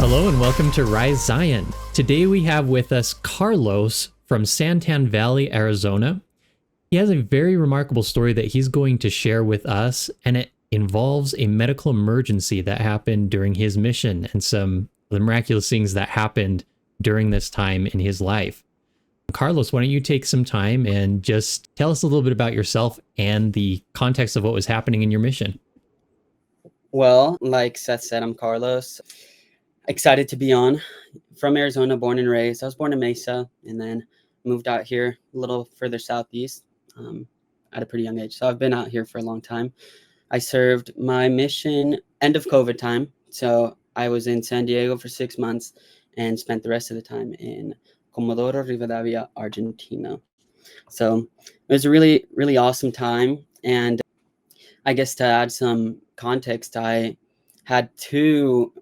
Hello and welcome to Rise Zion. Today we have with us Carlos from Santan Valley, Arizona. He has a very remarkable story that he's going to share with us, and it involves a medical emergency that happened during his mission and some of the miraculous things that happened during this time in his life. Carlos, why don't you take some time and just tell us a little bit about yourself and the context of what was happening in your mission? Well, like Seth said, I'm Carlos. Excited to be on. From Arizona, born and raised. I was born in Mesa and then moved out here a little further southeast at a pretty young age. So I've been out here for a long time. I served my mission end of COVID time. So I was in San Diego for 6 months and spent the rest of the time in Comodoro Rivadavia, Argentina. So it was a really, really awesome time. And I guess to add some context, I had two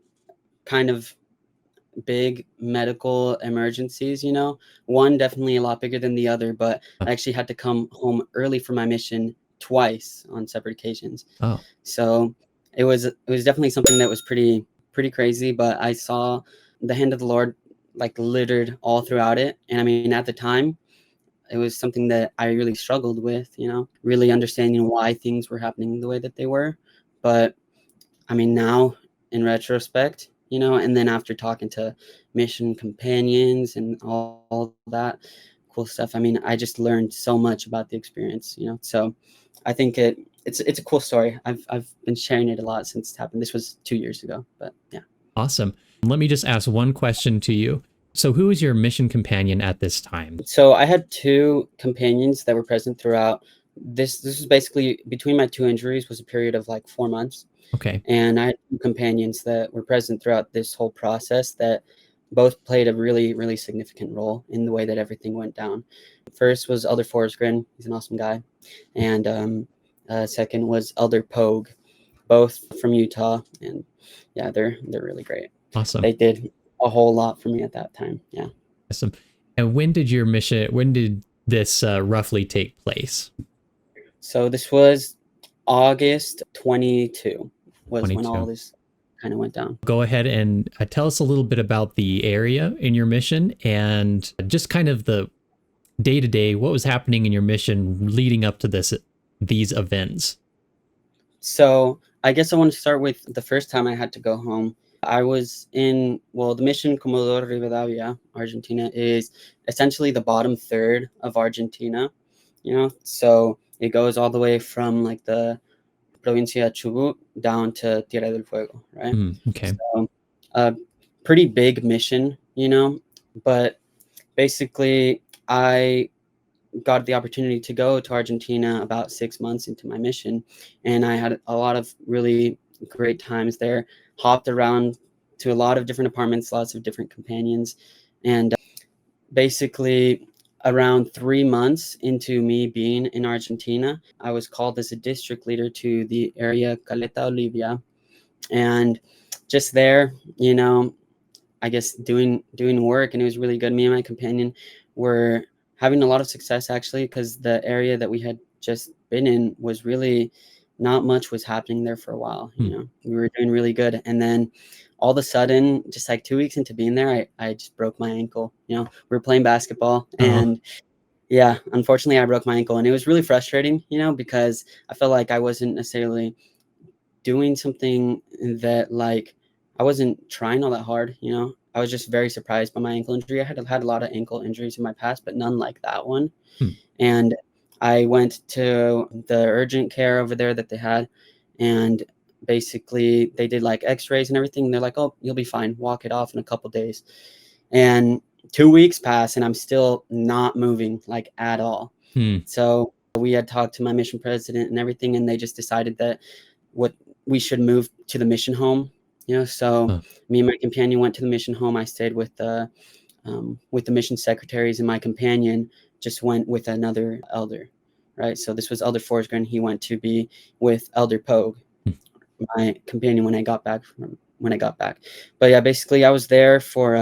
kind of big medical emergencies, one definitely a lot bigger than the other, but I actually had to come home early for my mission twice on separate occasions. Oh, So it was definitely something that was pretty crazy, but I saw the hand of the Lord like littered all throughout it. And I mean, at the time, it was something that I really struggled with, really understanding why things were happening the way that they were. But I mean, now in retrospect, and then after talking to mission companions and all that cool stuff, I mean, I just learned so much about the experience, So I think it's a cool story. I've been sharing it a lot since it happened. This was 2 years ago, but yeah. awesome. Let me just ask one question to you. So who is your mission companion at this time? So I had two companions that were present throughout. This was basically between my two injuries was a period of like 4 months. Okay. And I had two companions that were present throughout this whole process that both played a really, really significant role in the way that everything went down. First was Elder Forsgren. He's an awesome guy. And second was Elder Pogue, both from Utah. And yeah, they're really great. Awesome. They did a whole lot for me at that time. Yeah. Awesome. And when did this roughly take place? So this was August 22 was when 22. all this kind of went down. Go ahead and tell us a little bit about the area in your mission and just kind of the day to day, what was happening in your mission leading up to these events. So I guess I want to start with the first time I had to go home. I was the mission Comodoro Rivadavia, Argentina, is essentially the bottom third of Argentina, So it goes all the way from like the Provincia Chubut down to Tierra del Fuego, right? Okay. So a pretty big mission, but basically I got the opportunity to go to Argentina about 6 months into my mission, and I had a lot of really great times there, hopped around to a lot of different apartments, lots of different companions, and basically around 3 months into me being in Argentina, I was called as a district leader to the area Caleta Olivia, and just there, I guess doing work, and it was really good. Me and my companion were having a lot of success actually, because the area that we had just been in was really not much was happening there for a while. We were doing really good, and then all of a sudden, just like 2 weeks into being there, I just broke my ankle. We were playing basketball, and yeah, unfortunately, I broke my ankle, and it was really frustrating. Because I felt like I wasn't necessarily doing something that like I wasn't trying all that hard. I was just very surprised by my ankle injury. I had a lot of ankle injuries in my past, but none like that one. And I went to the urgent care over there that they had, and basically they did like x-rays and everything. They're like, oh, you'll be fine. Walk it off in a couple days. And 2 weeks pass and I'm still not moving like at all. So we had talked to my mission president and everything, and they just decided that we should move to the mission home. So me and my companion went to the mission home. I stayed with the mission secretaries, and my companion just went with another elder, right? So this was Elder Forsgren. He went to be with Elder Pogue, my companion, when I got back. But yeah, basically I was there for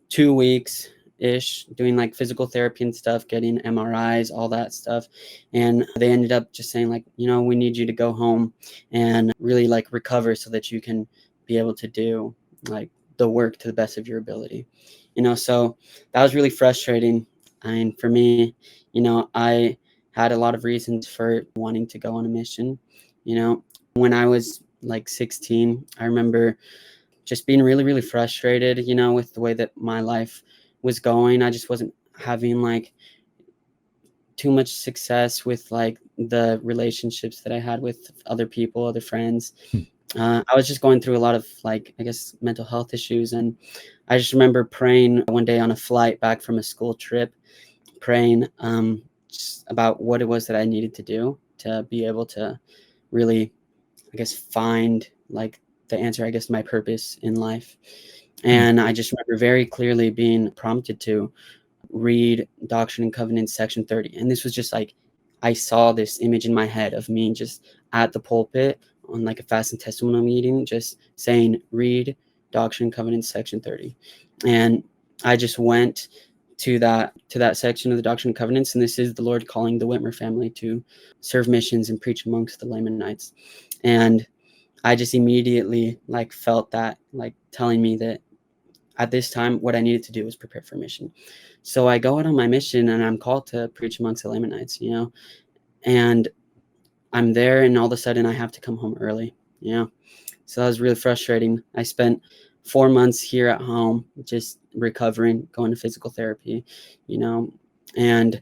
2 weeks ish, doing like physical therapy and stuff, getting MRIs, all that stuff. And they ended up just saying like, we need you to go home and really like recover so that you can be able to do like the work to the best of your ability. So that was really frustrating. I mean, for me, I had a lot of reasons for wanting to go on a mission. When I was like 16, I remember just being really, really frustrated, with the way that my life was going. I just wasn't having like too much success with like the relationships that I had with other people, other friends. Hmm. I was just going through a lot of like, I guess, mental health issues. And I just remember praying one day on a flight back from a school trip, praying just about what it was that I needed to do to be able to really, I guess, find like the answer, I guess, to my purpose in life. Hmm. And I just remember very clearly being prompted to read Doctrine and Covenants section 30. And this was just like, I saw this image in my head of me just at the pulpit on like a fast and testimonial meeting, just saying, read Doctrine and Covenants section 30. And I just went to that section of the Doctrine and Covenants, and this is the Lord calling the Whitmer family to serve missions and preach amongst the Lamanites. And I just immediately like felt that like telling me that at this time what I needed to do was prepare for mission. So I go out on my mission and I'm called to preach amongst the Lamanites, and I'm there and all of a sudden I have to come home early, So that was really frustrating. I spent 4 months here at home, just recovering, going to physical therapy, and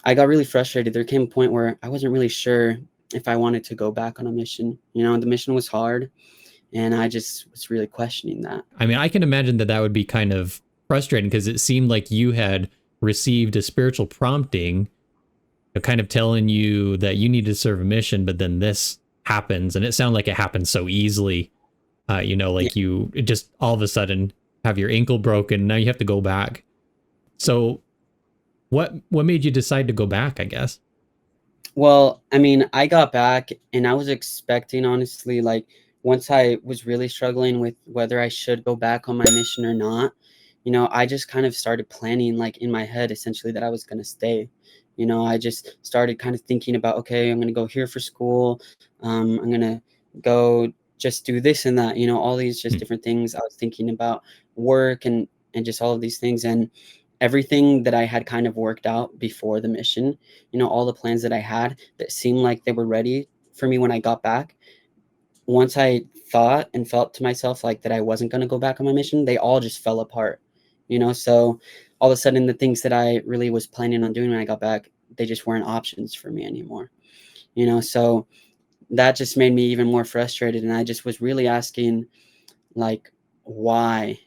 I got really frustrated. There came a point where I wasn't really sure if I wanted to go back on a mission. The mission was hard and I just was really questioning that. I mean, I can imagine that would be kind of frustrating because it seemed like you had received a spiritual prompting, kind of telling you that you need to serve a mission, but then this happens, and it sounded like it happened so easily. Yeah. Like you it just all of a sudden have your ankle broken. Now you have to go back. So what made you decide to go back, I guess? Well, I mean, I got back and I was expecting, honestly, like once I was really struggling with whether I should go back on my mission or not, I just kind of started planning like in my head essentially that I was going to stay. I just started kind of thinking about, okay, I'm going to go here for school. I'm going to go just do this and that, all these just Hmm. different things. I was thinking about work and just all of these things. And everything that I had kind of worked out before the mission, all the plans that I had that seemed like they were ready for me when I got back. Once I thought and felt to myself like that I wasn't going to go back on my mission, they all just fell apart, So all of a sudden, the things that I really was planning on doing when I got back, they just weren't options for me anymore, So that just made me even more frustrated. And I just was really asking, like, why,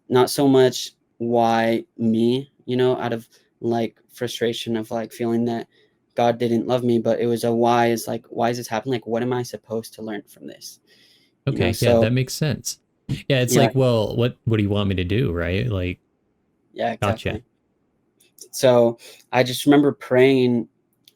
not so much why me, out of like frustration of like feeling that God didn't love me, but it was a why is like, why is this happening? Like, what am I supposed to learn from this? Okay, yeah, So that makes sense. Yeah, it's yeah, like, well, what do you want me to do, right? Like, yeah, gotcha. exactly. So I just remember praying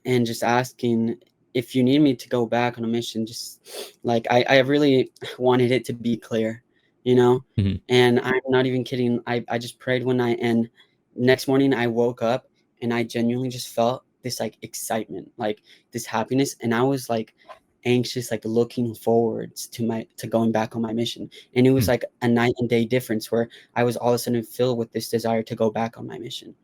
and just asking if you need me to go back on a mission, just like I really wanted it to be clear, you know? Hmm. And I'm not even kidding. I just prayed one night and next morning I woke up and I genuinely just felt this like excitement, like this happiness. And I was like anxious, like looking forwards to going back on my mission. And it was like a night and day difference where I was all of a sudden filled with this desire to go back on my mission.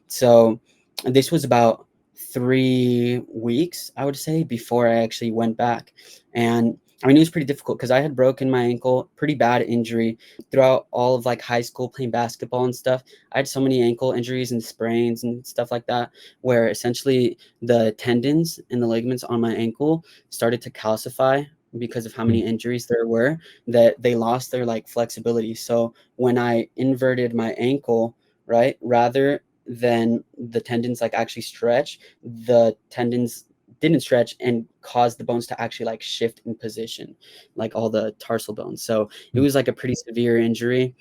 So this was about 3 weeks, I would say, before I actually went back. And I mean, it was pretty difficult because I had broken my ankle, pretty bad injury throughout all of like high school playing basketball and stuff. I had so many ankle injuries and sprains and stuff like that, where essentially the tendons and the ligaments on my ankle started to calcify because of how many injuries there were, that they lost their like flexibility. So when I inverted my ankle, right, rather than the tendons like actually stretch, the tendons didn't stretch and caused the bones to actually like shift in position, like all the tarsal bones. So it was like a pretty severe injury.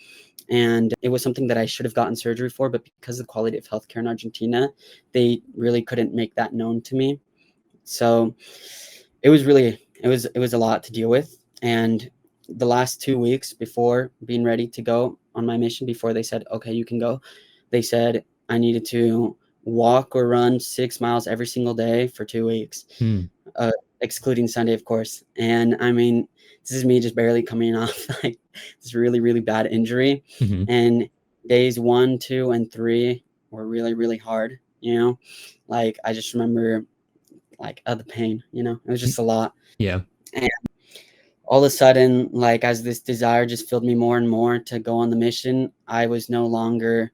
And it was something that I should have gotten surgery for, but because of the quality of healthcare in Argentina, they really couldn't make that known to me. So it was a lot to deal with. And the last 2 weeks before being ready to go on my mission, before they said, okay, you can go, they said I needed to walk or run 6 miles every single day for 2 weeks. Hmm. Uh, excluding Sunday, of course. And I mean, this is me just barely coming off like this really, really bad injury. Hmm. And days 1, 2, and 3 were really, really hard, you know? Like I just remember like the pain, you know, it was just a lot. Yeah. And all of a sudden, like as this desire just filled me more and more to go on the mission, I was no longer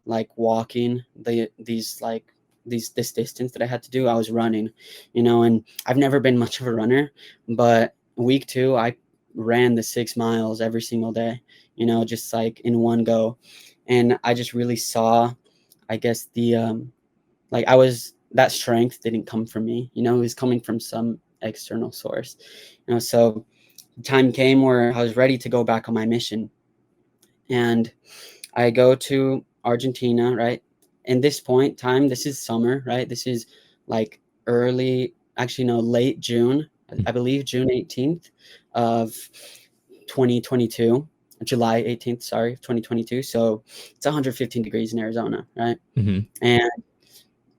like walking this distance that I had to do. I was running, you know, and I've never been much of a runner, but week 2 I ran the 6 miles every single day, you know, just like in one go. And I just really saw, I guess like I was that strength didn't come from me, you know, it was coming from some external source, you know. So time came where I was ready to go back on my mission. And I go to Argentina, right? In this point time, this is summer, right? This is like actually no, late June. I believe June 18th of 2022, July 18th, sorry, 2022. So it's 115 degrees in Arizona, right? Hmm. And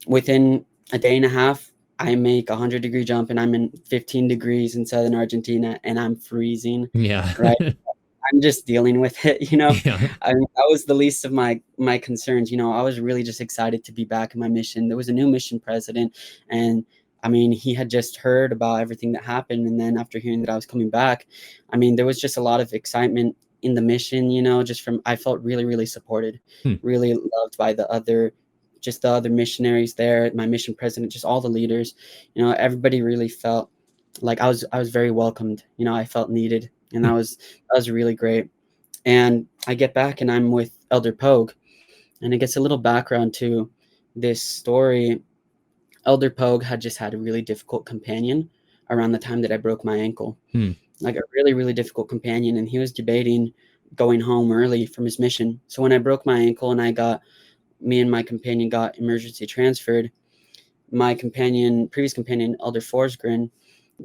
within a day and a half, I make a 100-degree jump and I'm in 15 degrees in Southern Argentina and I'm freezing, Yeah. right? I'm just dealing with it, you know. Yeah. That was the least of my concerns, you know. I was really just excited to be back in my mission. There was a new mission president, and I mean, he had just heard about everything that happened, and then after hearing that I was coming back, I mean, there was just a lot of excitement in the mission, you know. Just from I felt really, really supported, Hmm. really loved by the other missionaries there, my mission president, just all the leaders, you know. Everybody really felt like I was very welcomed, you know. I felt needed, and Hmm. that was really great. And I get back and I'm with Elder Pogue, and it gets a little background to this story. Elder Pogue had just had a really difficult companion around the time that I broke my ankle, Hmm. like a really, really difficult companion, and he was debating going home early from his mission. So when I broke my ankle and me and my companion got emergency transferred, my previous companion, Elder Forsgren,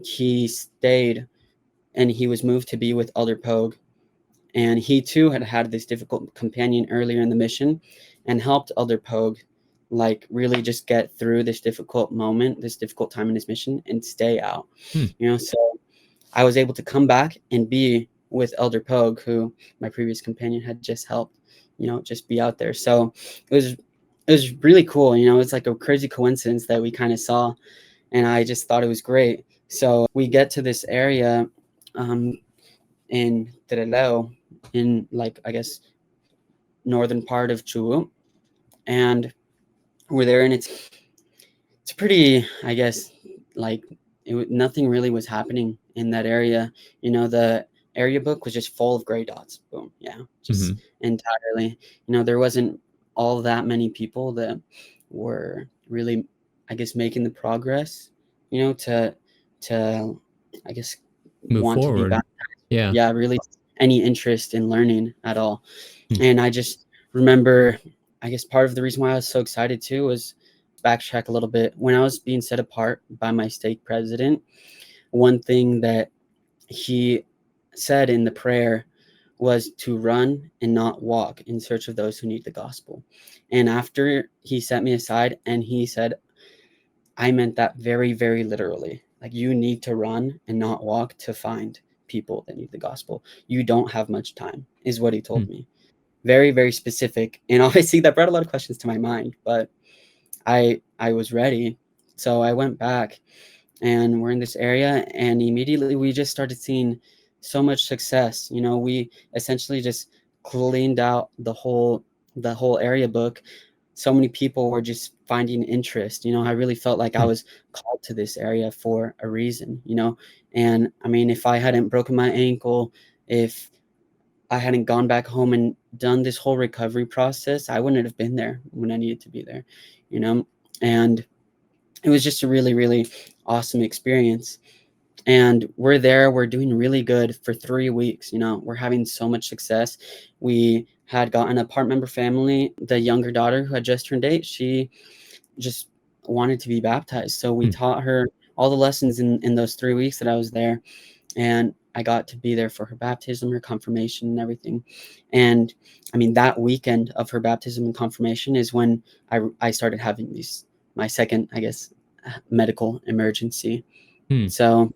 he stayed and he was moved to be with Elder Pogue. And he too had had this difficult companion earlier in the mission and helped Elder Pogue like really just get through this difficult moment, this difficult time in his mission and stay out. Hmm. You know, so I was able to come back and be with Elder Pogue, who my previous companion had just helped, you know, just be out there. So it was really cool, you know. It's like a crazy coincidence that we kind of saw, and I just thought it was great. So we get to this area in Trelew, in like I guess northern part of Chubut, and we're there, and it's pretty, I guess, like nothing really was happening in that area. You know, the area book was just full of gray dots. Boom, yeah, just Hmm. entirely. You know, there wasn't all that many people that were really, I guess, making the progress. You know, to I guess Move want to be forward. back. Yeah. Yeah, really any interest in learning at all. Hmm. And I just remember, I guess part of the reason why I was so excited too was backtrack a little bit. When I was being set apart by my stake president, one thing that he said in the prayer was to run and not walk in search of those who need the gospel. And after he set me aside and he said, I meant that very, very literally. Like, you need to run and not walk to find people that need the gospel. You don't have much time, is what he Hmm. told me. Very, very specific. And obviously that brought a lot of questions to my mind, but I was ready. So I went back and we're in this area, and immediately we just started seeing so much success. You know, we essentially just cleaned out the whole area book. So many people were just finding interest. You know, I really felt like I Hmm. was called to this area for a reason, you know. And I mean, if I hadn't broken my ankle, if I hadn't gone back home and done this whole recovery process, I wouldn't have been there when I needed to be there, you know. And it was just a really, really awesome experience. And we're there, we're doing really good for 3 weeks. You know, we're having so much success. We had gotten a part member family, the younger daughter who had just turned 8, she just wanted to be baptized. So we Hmm. taught her all the lessons in those 3 weeks that I was there. And I got to be there for her baptism, her confirmation, and everything. And I mean, that weekend of her baptism and confirmation is when I started having my second, I guess, medical emergency. Hmm. So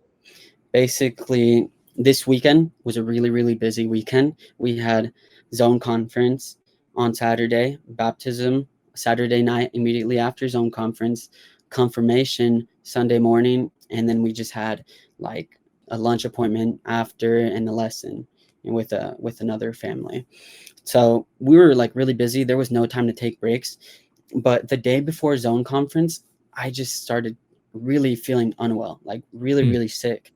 basically, this weekend was a really, really busy weekend. We had zone conference on Saturday, baptism Saturday night immediately after zone conference, confirmation Sunday morning, and then we just had like a lunch appointment after and a lesson with another family. So we were like really busy. There was no time to take breaks. But the day before zone conference, I just started really feeling unwell, like really, Hmm. really sick.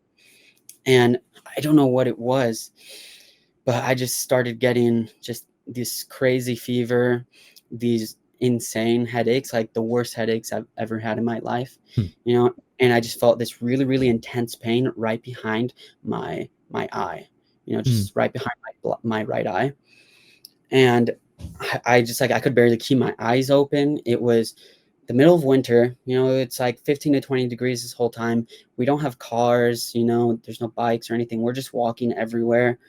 And I don't know what it was, but I just started getting just this crazy fever, these insane headaches, like the worst headaches I've ever had in my life, Hmm. you know, and I just felt this really, really intense pain right behind my eye, Hmm. just right behind my right eye. And I just like I could barely keep my eyes open. It was the middle of winter, it's like 15 to 20 degrees this whole time. We don't have cars, there's no bikes or anything. We're just walking everywhere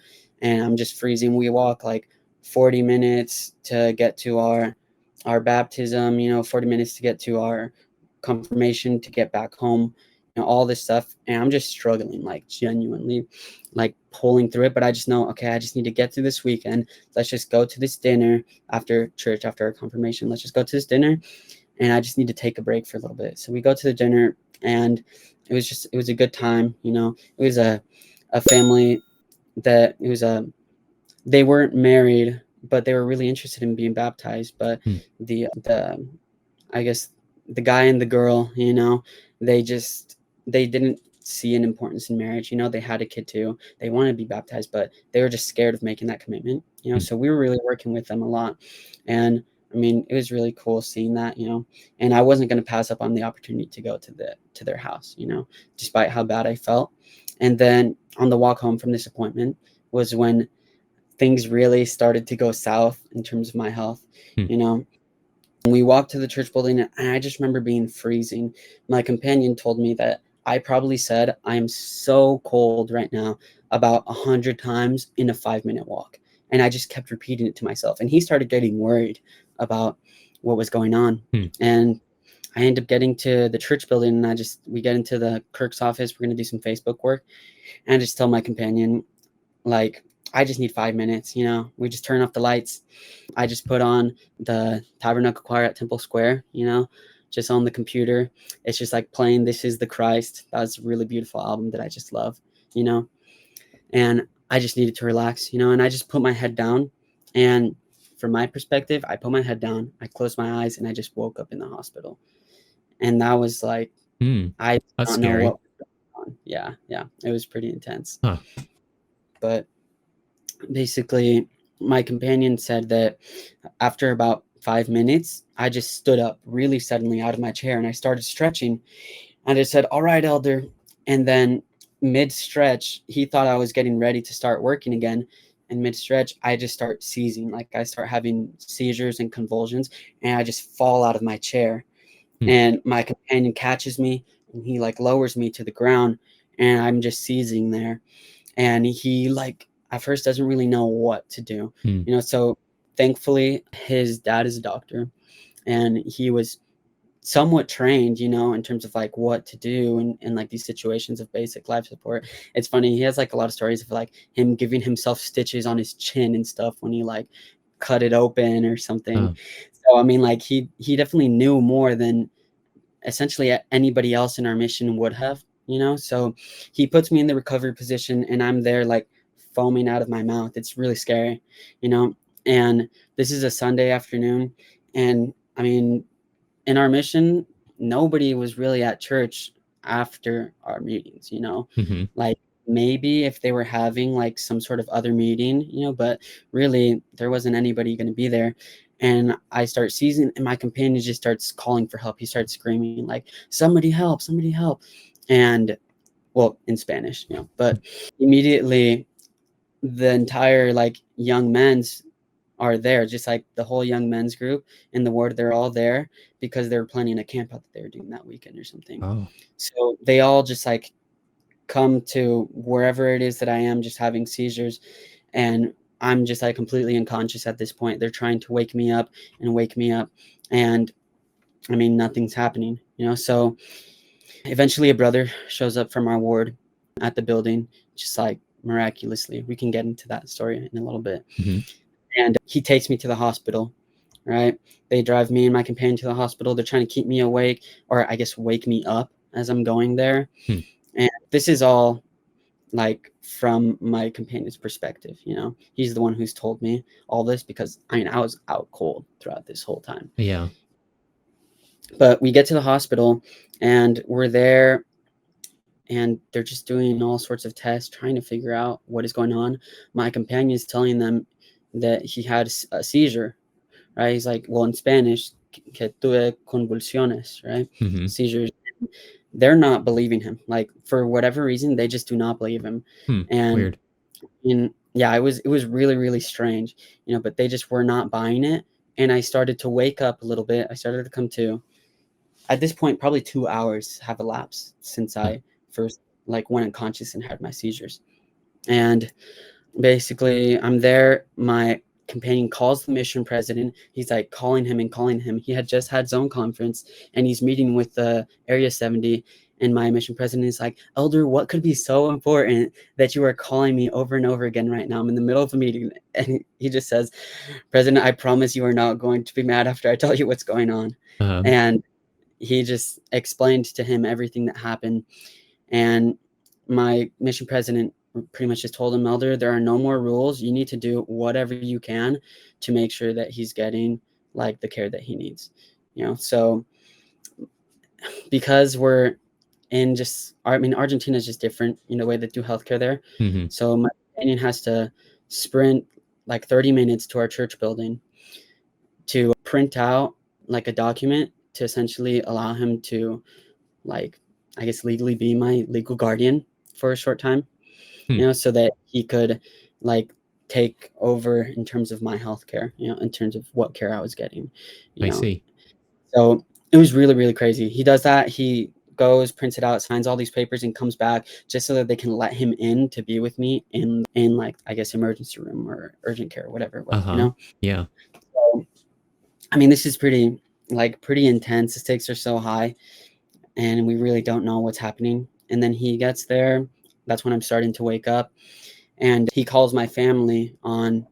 and I'm just freezing. We walk like 40 minutes to get to our baptism, 40 minutes to get to our confirmation to get back home, all this stuff. And I'm just struggling, like genuinely, like pulling through it. But I just know, okay, I just need to get through this weekend. Let's just go to this dinner after church, after our confirmation. Let's just go to this dinner and I just need to take a break for a little bit. So we go to the dinner and it was a good time, It was a family that it was a they weren't married, but they were really interested in being baptized. But Hmm. the I guess the guy and the girl, they didn't see an importance in marriage. They had a kid too. They wanted to be baptized, but they were just scared of making that commitment. Hmm. So we were really working with them a lot, and I mean, it was really cool seeing that. And I wasn't going to pass up on the opportunity to go to their house. Despite how bad I felt. And then on the walk home from this appointment was when things really started to go south in terms of my health. Hmm. You know, we walked to the church building, and I just remember being freezing. My companion told me that I probably said, I am so cold right now about 100 times in a 5-minute walk. And I just kept repeating it to myself. And he started getting worried about what was going on. Hmm. And I ended up getting to the church building, and we get into the clerk's office. We're going to do some Facebook work. And I just tell my companion, like, I just need 5 minutes. We just turn off the lights. I just put on the Tabernacle Choir at Temple Square, just on the computer. It's just like playing This Is the Christ. That's a really beautiful album that I just love, you know, and I just needed to relax, and I just put my head down. And from my perspective, I put my head down, I closed my eyes, and I just woke up in the hospital. And that was like, Hmm. I did That's not know what scary. was going on. Yeah, yeah. It was pretty intense. Huh. But basically, my companion said that after about 5 minutes, I just stood up really suddenly out of my chair and I started stretching. And I said, "All right, Elder." And then mid stretch, he thought I was getting ready to start working again. And mid stretch, I just start seizing. Like I start having seizures and convulsions, and I just fall out of my chair. Hmm. And my companion catches me and he like lowers me to the ground, and I'm just seizing there. And he like at first doesn't really know what to do, Hmm. so thankfully his dad is a doctor and he was somewhat trained, in terms of like what to do in like these situations of basic life support. It's funny, he has like a lot of stories of like him giving himself stitches on his chin and stuff when he like cut it open or something. Oh. So I mean, like he definitely knew more than essentially anybody else in our mission would have, so he puts me in the recovery position and I'm there like foaming out of my mouth. It's really scary, you know and this is a Sunday afternoon. And I mean, in our mission, nobody was really at church after our meetings, Hmm. like maybe if they were having like some sort of other meeting, but really there wasn't anybody going to be there. And I start seizing, and my companion just starts calling for help. He starts screaming like, "Somebody help, somebody help." And well, in Spanish, but immediately the entire like young men's are there, just like the whole young men's group in the ward. They're all there because they were planning a camp out that they were doing that weekend or something. Oh. So they all just like come to wherever it is that I am just having seizures, and I'm just like completely unconscious at this point. They're trying to wake me up and wake me up, and I mean nothing's happening, so Eventually, a brother shows up from our ward at the building, just like miraculously. We can get into that story in a little bit. Hmm. And he takes me to the hospital, right? They drive me and my companion to the hospital. They're trying to keep me awake, or I guess wake me up as I'm going there. Hmm. And this is all like from my companion's perspective, you know. He's the one who's told me all this because I mean I was out cold throughout this whole time. Yeah. But we get to the hospital and we're there and they're just doing all sorts of tests trying to figure out what is going on. My companion is telling them that he had a seizure, right? He's like, well, in Spanish, que tuve convulsiones, right? Hmm. Seizures. They're not believing him. Like for whatever reason, they just do not believe him. Hmm. And Weird. yeah, it was really, really strange, you know, but they just were not buying it. And I started to wake up a little bit. I started to come to. At this point, probably 2 hours have elapsed since Huh. I first like went unconscious and had my seizures. And basically, I'm there. My companion calls the mission president. He's like calling him and calling him. He had just had zone conference and he's meeting with the Area 70. And my mission president is like, Elder, what could be so important that you are calling me over and over again right now? I'm in the middle of a meeting. And he just says, President, I promise you are not going to be mad after I tell you what's going on. Um, And he just explained to him everything that happened. And my mission president pretty much just told him, Elder, there are no more rules. You need to do whatever you can to make sure that he's getting like the care that he needs. You know, so because we're in just, I mean, Argentina is just different in the way they do healthcare there. hmm. So my companion has to sprint like 30 minutes to our church building to print out like a document to essentially allow him to like, I guess, legally be my legal guardian for a short time, Hmm. you know, so that he could like take over in terms of my healthcare, you know, in terms of what care I was getting, you I know. see. So it was really, really crazy. He does that. He goes, prints it out, signs all these papers, and comes back just so that they can let him in to be with me in like I guess emergency room or urgent care, whatever it was, you Uh-huh. know. Yeah. So I mean, this is pretty intense. The stakes are so high, and we really don't know what's happening. And then he gets there. That's when I'm starting to wake up, and he calls my family on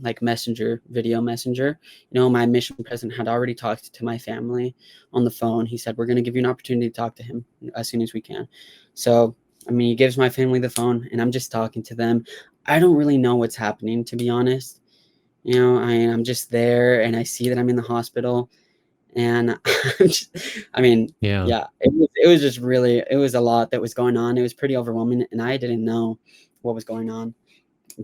like messenger, video messenger. You know, my mission president had already talked to my family on the phone. He said, we're going to give you an opportunity to talk to him as soon as we can. So I mean, he gives my family the phone and I'm just talking to them. I don't really know what's happening, to be honest. You know, I'm just there and I see that I'm in the hospital and I'm just, I mean, Yeah. yeah, it was just really, it was a lot that was going on. It was pretty overwhelming and I didn't know what was going on.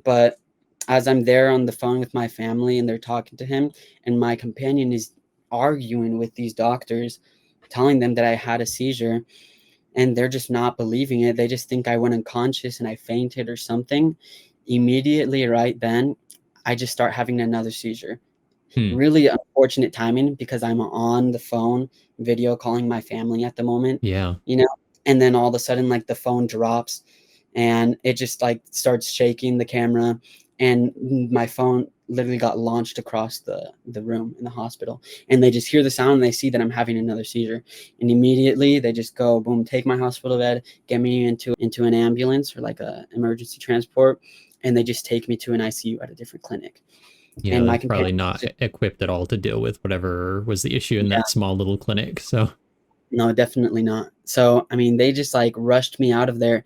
But as I'm there on the phone with my family and they're talking to him, and my companion is arguing with these doctors, telling them that I had a seizure, and they're just not believing it. They just think I went unconscious and I fainted or something. Immediately, right then, I just start having another seizure. Hmm. Really unfortunate timing because I'm on the phone video calling my family at the moment, Yeah. you know, and then all of a sudden, like the phone drops and it just like starts shaking the camera and my phone literally got launched across the room in the hospital and they just hear the sound and they see that I'm having another seizure and immediately they just go boom, take my hospital bed, get me into an ambulance or like a emergency transport, and they just take me to an ICU at a different clinic. Yeah. And my They're probably companion not just, equipped at all to deal with whatever was the issue in yeah, that small little clinic. So, no, definitely not. So I mean they just like rushed me out of there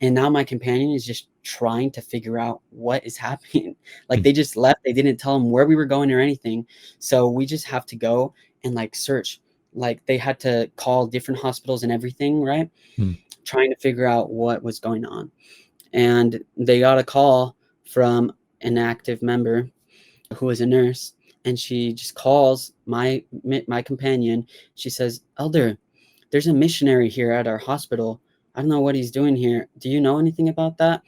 and now my companion is just trying to figure out what is happening. Like hmm. they just left, they didn't tell him where we were going or anything, so we just have to go and like search. Like they had to call different hospitals and everything, right, Hmm. trying to figure out what was going on. And they got a call from an active member who was a nurse, and she just calls my companion. She says, Elder, there's a missionary here at our hospital. I don't know what he's doing here. Do you know anything about that?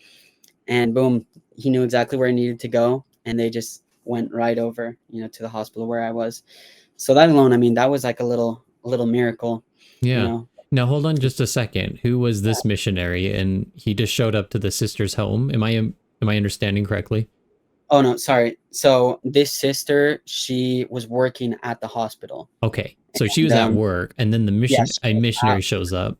And boom, he knew exactly where I needed to go. And they just went right over, you know, to the hospital where I was. So that alone, I mean, that was like a little miracle, you Yeah. know. Now hold on just a second. Who was this missionary? And he just showed up to the sister's home. Am I understanding correctly? Oh no, sorry. So this sister, she was working at the hospital. Okay. So she was And at work, and then yes, a missionary shows up.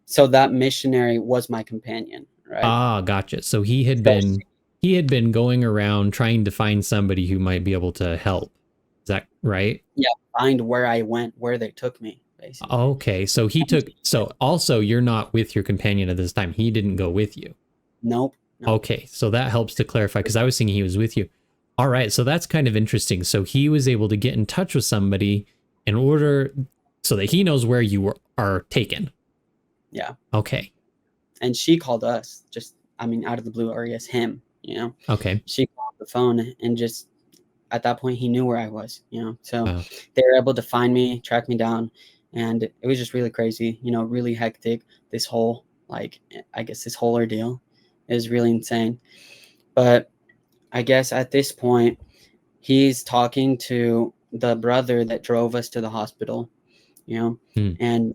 so that missionary was my companion, right? Ah, gotcha. So So he had been going around trying to find somebody who might be able to help. Is that right? yeah, find where I went, where they took me, basically. Okay. So he took, so also you're not with your companion at this time. He didn't go with you. Nope, nope. Okay. So that helps to clarify because I was thinking he was with you. All right. So that's kind of interesting. So he was able to get in touch with somebody in order so that he knows where you are taken. Yeah. Okay. And she called us, just, I mean, out of the blue, or yes, him, you know. Okay. She called the phone, and just at that point, he knew where I was, you know. So Wow. they were able to find me, track me down, and it was just really crazy, you know, really hectic. This whole, like, I guess this whole ordeal is really insane. But I guess at this point, he's talking to the brother that drove us to the hospital, you know, Hmm. and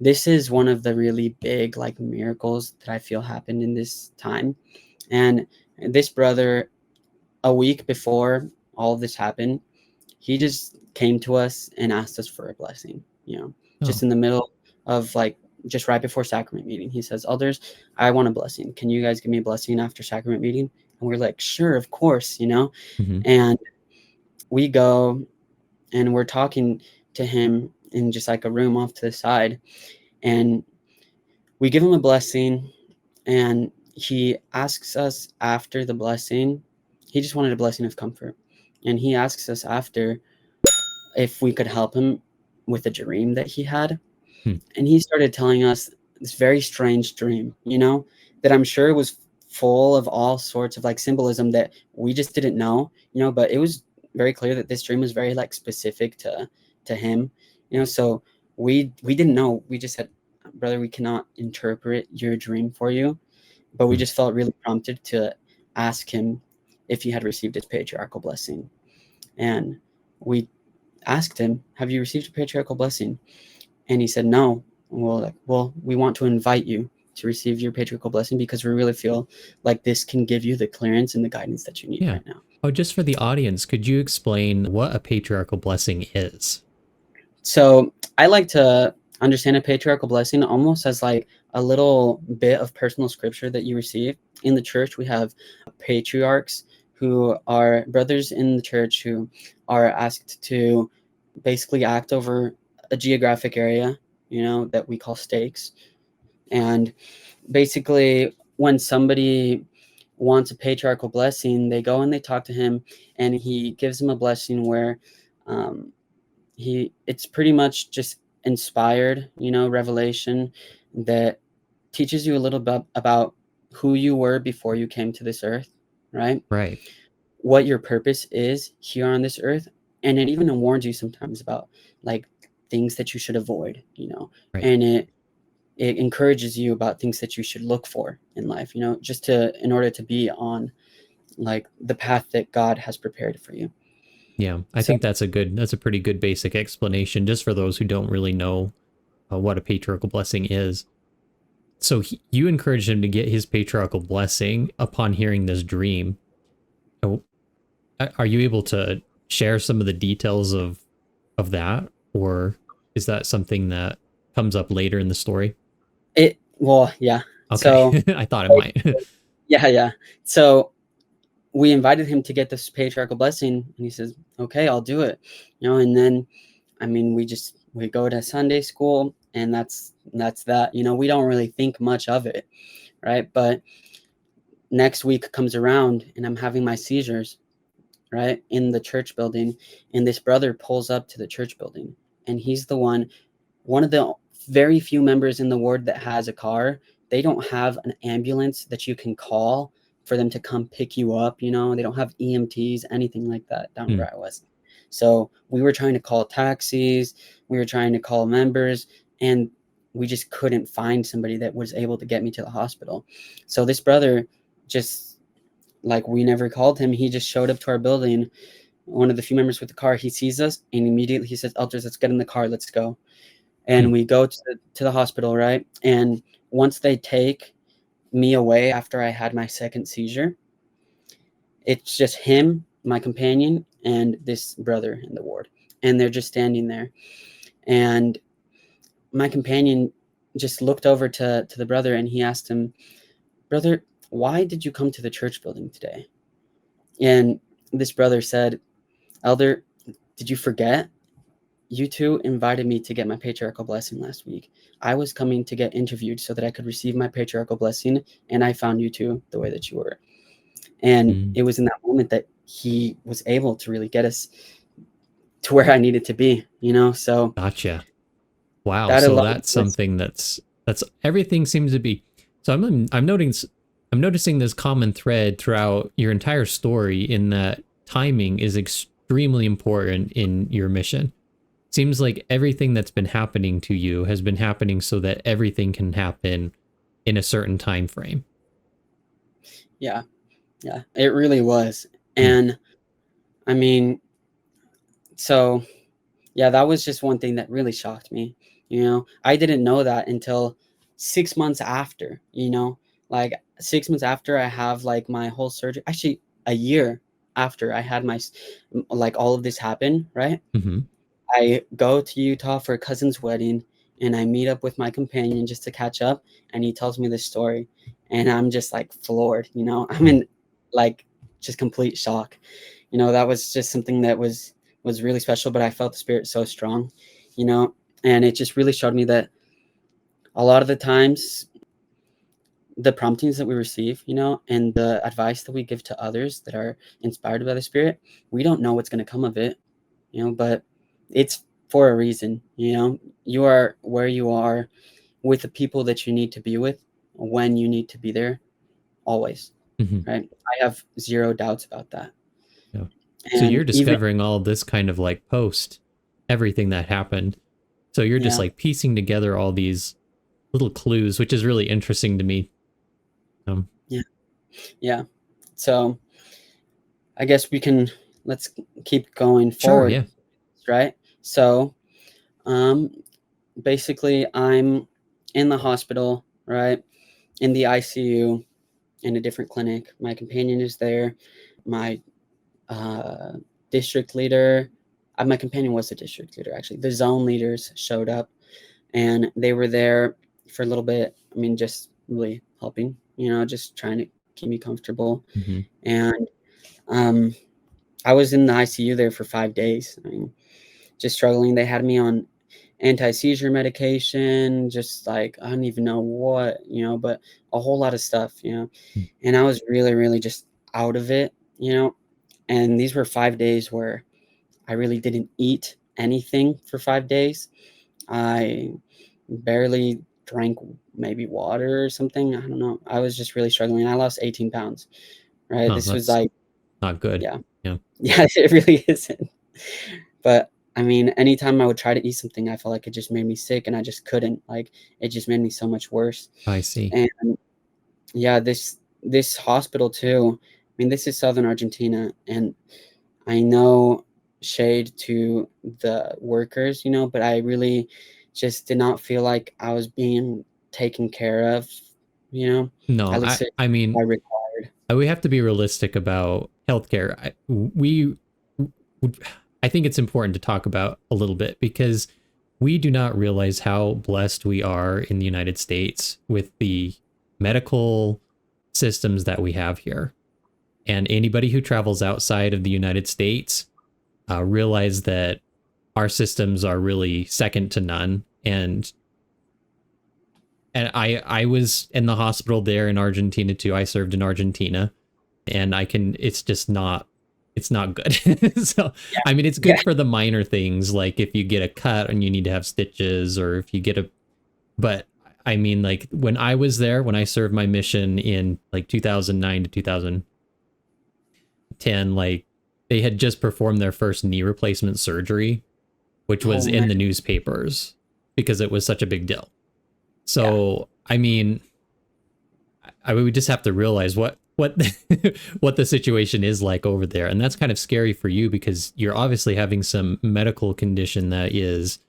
this is one of the really big like miracles that I feel happened in this time. And this brother, a week before all of this happened, he just came to us and asked us for a blessing, you know, just Oh. in the middle of like just right before sacrament meeting. He says, Elders, I want a blessing. Can you guys give me a blessing after sacrament meeting? And we're like, sure, of course, you know. Mm-hmm. And we go and we're talking to him in just like a room off to the side. And we give him a blessing, and he asks us after the blessing. He just wanted a blessing of comfort. And he asks us after if we could help him with a dream that he had. Hmm. And he started telling us this very strange dream, you know, that I'm sure was full of all sorts of like symbolism that we just didn't know, you know, but it was very clear that this dream was very like specific to him, you know. So we didn't know. We just said, brother, we cannot interpret your dream for you, but we Hmm. just felt really prompted to ask him if he had received his patriarchal blessing. And we asked him, have you received a patriarchal blessing? And he said, no. And we're like, well, we want to invite you to receive your patriarchal blessing because we really feel like this can give you the clearance and the guidance that you need Yeah. right now. Oh, just for the audience, could you explain what a patriarchal blessing is? So I like to understand a patriarchal blessing almost as like a little bit of personal scripture that you receive. In the church, we have patriarchs who are brothers in the church who are asked to basically act over a geographic area, you know, that we call stakes. And basically, when somebody wants a patriarchal blessing, they go and they talk to him, and he gives them a blessing where um, it's pretty much just inspired, you know, revelation that teaches you a little bit about who you were before you came to this earth, right? Right. What your purpose is here on this earth. And it even warns you sometimes about like things that you should avoid, you know, Right. and it encourages you about things that you should look for in life, you know, just to in order to be on like the path that God has prepared for you. Yeah. I So think that's a pretty good basic explanation just for those who don't really know what a patriarchal blessing is. So you encouraged him to get his patriarchal blessing upon hearing this dream. Oh, are you able to share some of the details of that, or is that something that comes up later in the story? yeah. Okay, So I thought it might. yeah. So we invited him to get this patriarchal blessing, and he says, okay, I'll do it, you know. And then I mean, we go to Sunday school, and that's that, you know. We don't really think much of it, right? But next week comes around, and I'm having my seizures, right, in the church building, and this brother pulls up to the church building, and he's one of the very few members in the ward that has a car. They don't have an ambulance that you can call for them to come pick you up, you know. They don't have EMTs, anything like that down Hmm. where I was. So we were trying to call taxis, we were trying to call members, and we just couldn't find somebody that was able to get me to the hospital. So this brother just, like, we never called him. He just showed up to our building, one of the few members with the car. He sees us, and immediately he says, Elders, let's get in the car, let's go. Hmm. And we go to the hospital, right? And once they take me away after I had my second seizure, it's just him, my companion, and this brother in the ward. And they're just standing there. And my companion just looked over to the brother, and he asked him, "Brother, why did you come to the church building today?" And this brother said, "Elder, did you forget? You two invited me to get my patriarchal blessing last week. I was coming to get interviewed so that I could receive my patriarchal blessing, and I found you two the way that you were." And Mm, it was in that moment that he was able to really get us to where I needed to be, So gotcha. Wow. that So alone that's was, something that's everything seems to be. So I'm noticing this common thread throughout your entire story in that timing is extremely important in your mission. Seems like everything that's been happening to you has been happening so that everything can happen in a certain time frame. yeah, yeah, it really was. Hmm. And I mean, so yeah, that was just one thing that really shocked me. I didn't know that until 6 months after, like 6 months after I have like my whole surgery, actually a year after I had like all of this happen, right? Mm-hmm. I go to Utah for a cousin's wedding, and I meet up with my companion just to catch up, and he tells me this story, and I'm just like floored, I'm in like just complete shock. That was just something that was really special, but I felt the spirit so strong, and it just really showed me that a lot of the times the promptings that we receive, and the advice that we give to others that are inspired by the spirit, we don't know what's going to come of it, but it's for a reason. You are where you are with the people that you need to be with when you need to be there, always, Mm-hmm. right? I have zero doubts about that. Yeah. So And you're even, discovering all this kind of like post everything that happened. So you're just yeah, like piecing together all these little clues, which is really interesting to me. Um, yeah, yeah. So I guess let's keep going sure, forward, yeah. right? So um basically I'm in the hospital, right? In the ICU, in a different clinic. My companion is there. My uh, district leader, my companion was the district leader, actually. The zone leaders showed up, and they were there for a little bit. I mean, just really helping, just trying to keep me comfortable. Mm-hmm. And um, I was in the ICU there for 5 days. I mean, just struggling. They had me on anti-seizure medication, just like I don't even know what, but a whole lot of stuff, and I was really, really just out of it, and these were 5 days where I really didn't eat anything for 5 days. I barely drank maybe water or something. I don't know. I was just really struggling. I lost 18 pounds, right? Oh, This was that's like, not good. yeah, Yeah, yeah, it really isn't. But I mean, anytime I would try to eat something, I felt like it just made me sick, and I just couldn't. Like, it just made me so much worse. I see. And yeah, this hospital too. I mean, this is Southern Argentina, and I know shade to the workers, but I really just did not feel like I was being taken care of, you know, No, at least it, I mean, I required. we have to be realistic about healthcare. I think it's important to talk about a little bit because we do not realize how blessed we are in the United States with the medical systems that we have here. And anybody who travels outside of the United States realize that our systems are really second to none. And I was in the hospital there in Argentina too. I served in Argentina, and it's just not it's not good. So Yeah, I mean, it's yeah, good for the minor things, like if you get a cut and you need to have stitches, or if you get a but I mean, like when I was there, when I served my mission in like 2009 to 2010, like they had just performed their first knee replacement surgery, which was oh man, in the newspapers because it was such a big deal. yeah, So I mean, we just have to realize what what the situation is like over there, and that's kind of scary for you because you're obviously having some medical condition that is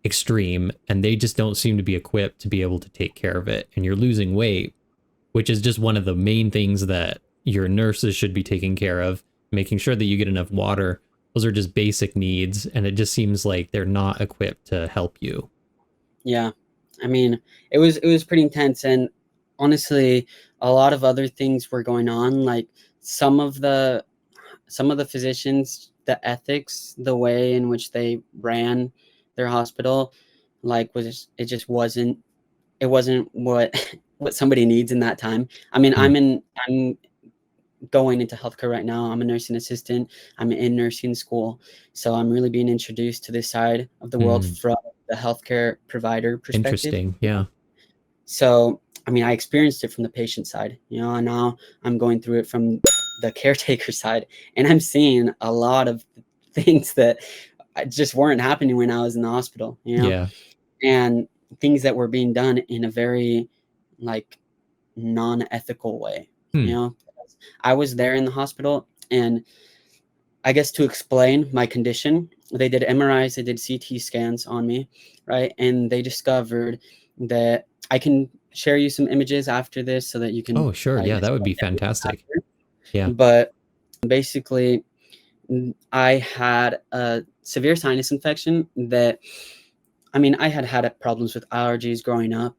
extreme, and they just don't seem to be equipped to be able to take care of it. And you're losing weight, which is just one of the main things that your nurses should be taking care of, making sure that you get enough water. those are just basic needs, and it just seems like they're not equipped to help you. Yeah. I mean, it was pretty intense, and honestly, a lot of other things were going on. Like some of the some of the physicians, the ethics, the way in which they ran their hospital, like was it just wasn't it wasn't what what somebody needs in that time. I mean, Mm, I'm going into healthcare right now. I'm a nursing assistant. I'm in nursing school. So I'm really being introduced to this side of the world mm, from the healthcare provider perspective. interesting. Yeah. So, I mean, I experienced it from the patient side, and now I'm going through it from the caretaker side, and I'm seeing a lot of things that just weren't happening when I was in the hospital, Yeah. and things that were being done in a very like non-ethical way, you Hmm. know. I was there in the hospital, and I guess to explain my condition, they did MRIs, they did CT scans on me, right? And they discovered that I can share you some images after this so that you can Oh, sure. like Yeah, that would be explain everything fantastic. after. Yeah. But basically, I had a severe sinus infection that I mean, I had problems with allergies growing up,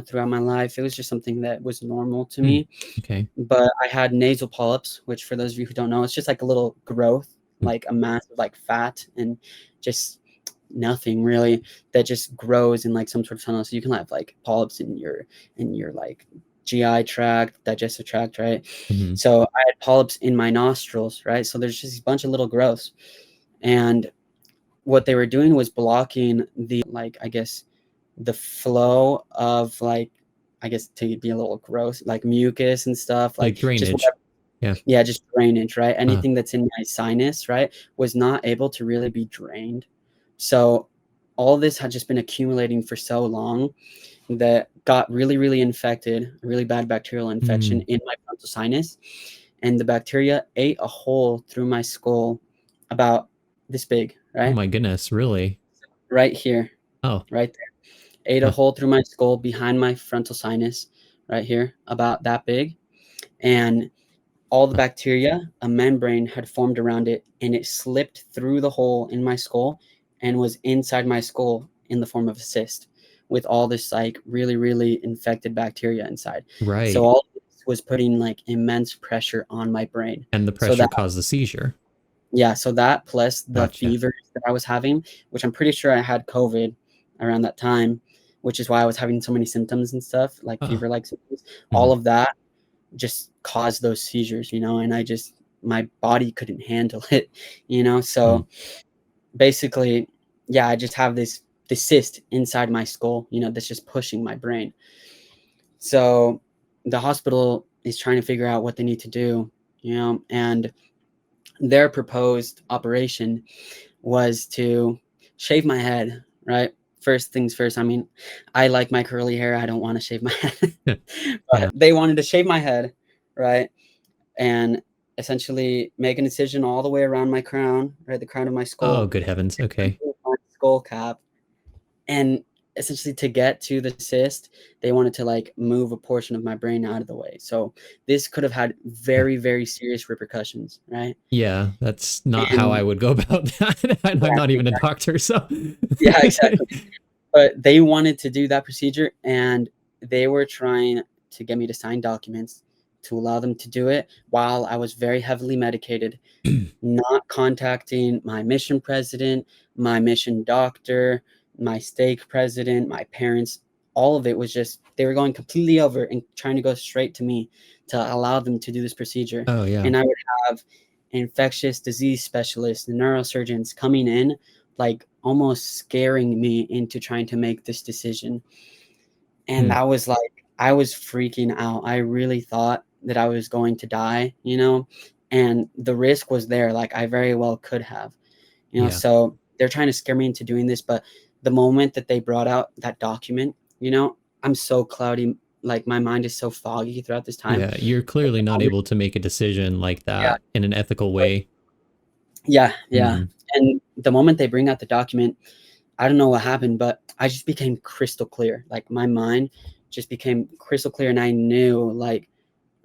throughout my life. It was just something that was normal to Hmm. me. Okay. But I had nasal polyps, which for those of you who don't know, it's just like a little growth, Hmm. like a mass of like fat and just nothing really that just grows in like some sort of tunnel. So you can have like polyps in your like GI tract, digestive tract, right? Mhm. So I had polyps in my nostrils, right? So there's just a bunch of little growths. And what they were doing was blocking the like I guess the flow of like I guess to be a little gross, like mucus and stuff, Like like just drainage. whatever. Yeah. Yeah, just drainage, right? Uh, Anything that's in my sinus, right, was not able to really be drained. So all this had just been accumulating for so long that got really, really infected, a really bad bacterial infection mm. in my frontal sinus. And the bacteria ate a hole through my skull about this big, Oh right? my goodness, really? Right here, Oh. right there. Ate a Huh. hole through my skull behind my frontal sinus, right here, about that big. And all the Huh. bacteria, a membrane had formed around it, and it slipped through the hole in my skull and was inside my skull in the form of a cyst with all this like really, really infected bacteria inside. So Right. all this was putting like immense pressure on my brain. And the So pressure that caused the seizure. yeah, so that plus the Gotcha. fever that I was having, which I'm pretty sure I had COVID around that time, which is why I was having so many symptoms and stuff, like Uh, fever-like symptoms. All mhm. of that just caused those seizures, and my body couldn't handle it. Mm. So basically, yeah, I just have this cyst inside my skull, that's just pushing my brain. So the hospital is trying to figure out what they need to do, and their proposed operation was to shave my head, right? First things first. I mean, I like my curly hair. I don't want to shave my head. Yeah. But they wanted to shave my head, right? And essentially make an incision all the way around my crown, right? The crown of my Oh, skull, good heavens. Okay. my skull cap. And essentially to get to the cyst, they wanted to like move a portion of my brain out of the way. So this could have had Yeah. very, very serious repercussions, right? Yeah, that's not how I And would go about that. I'm yeah, not even a exactly. doctor, so. Yeah, exactly. But they wanted to do that procedure, and they were trying to get me to sign documents to allow them to do it while I was very heavily medicated, not contacting my mission president, my mission doctor, my stake president, my parents. All of it was just, they were going completely over and trying to go straight to me to allow them to do this procedure. Oh, yeah. And I would have infectious disease specialists and neurosurgeons coming in, like almost scaring me into trying to make this decision. And Hmm. that was like, I was freaking out. I really thought that I was going to die, and the risk was there. Like I very well could have. Yeah. So they're trying to scare me into doing this. But the moment that they brought out that document, I'm so cloudy. Like my mind is so foggy throughout this time. Yeah. You're But clearly the not moment- able to make a decision like yeah, that in an ethical way. yeah, yeah. Hmm. And the moment they bring out the document, I don't know what happened, but I just became crystal clear. Like my mind just became crystal clear, and I knew like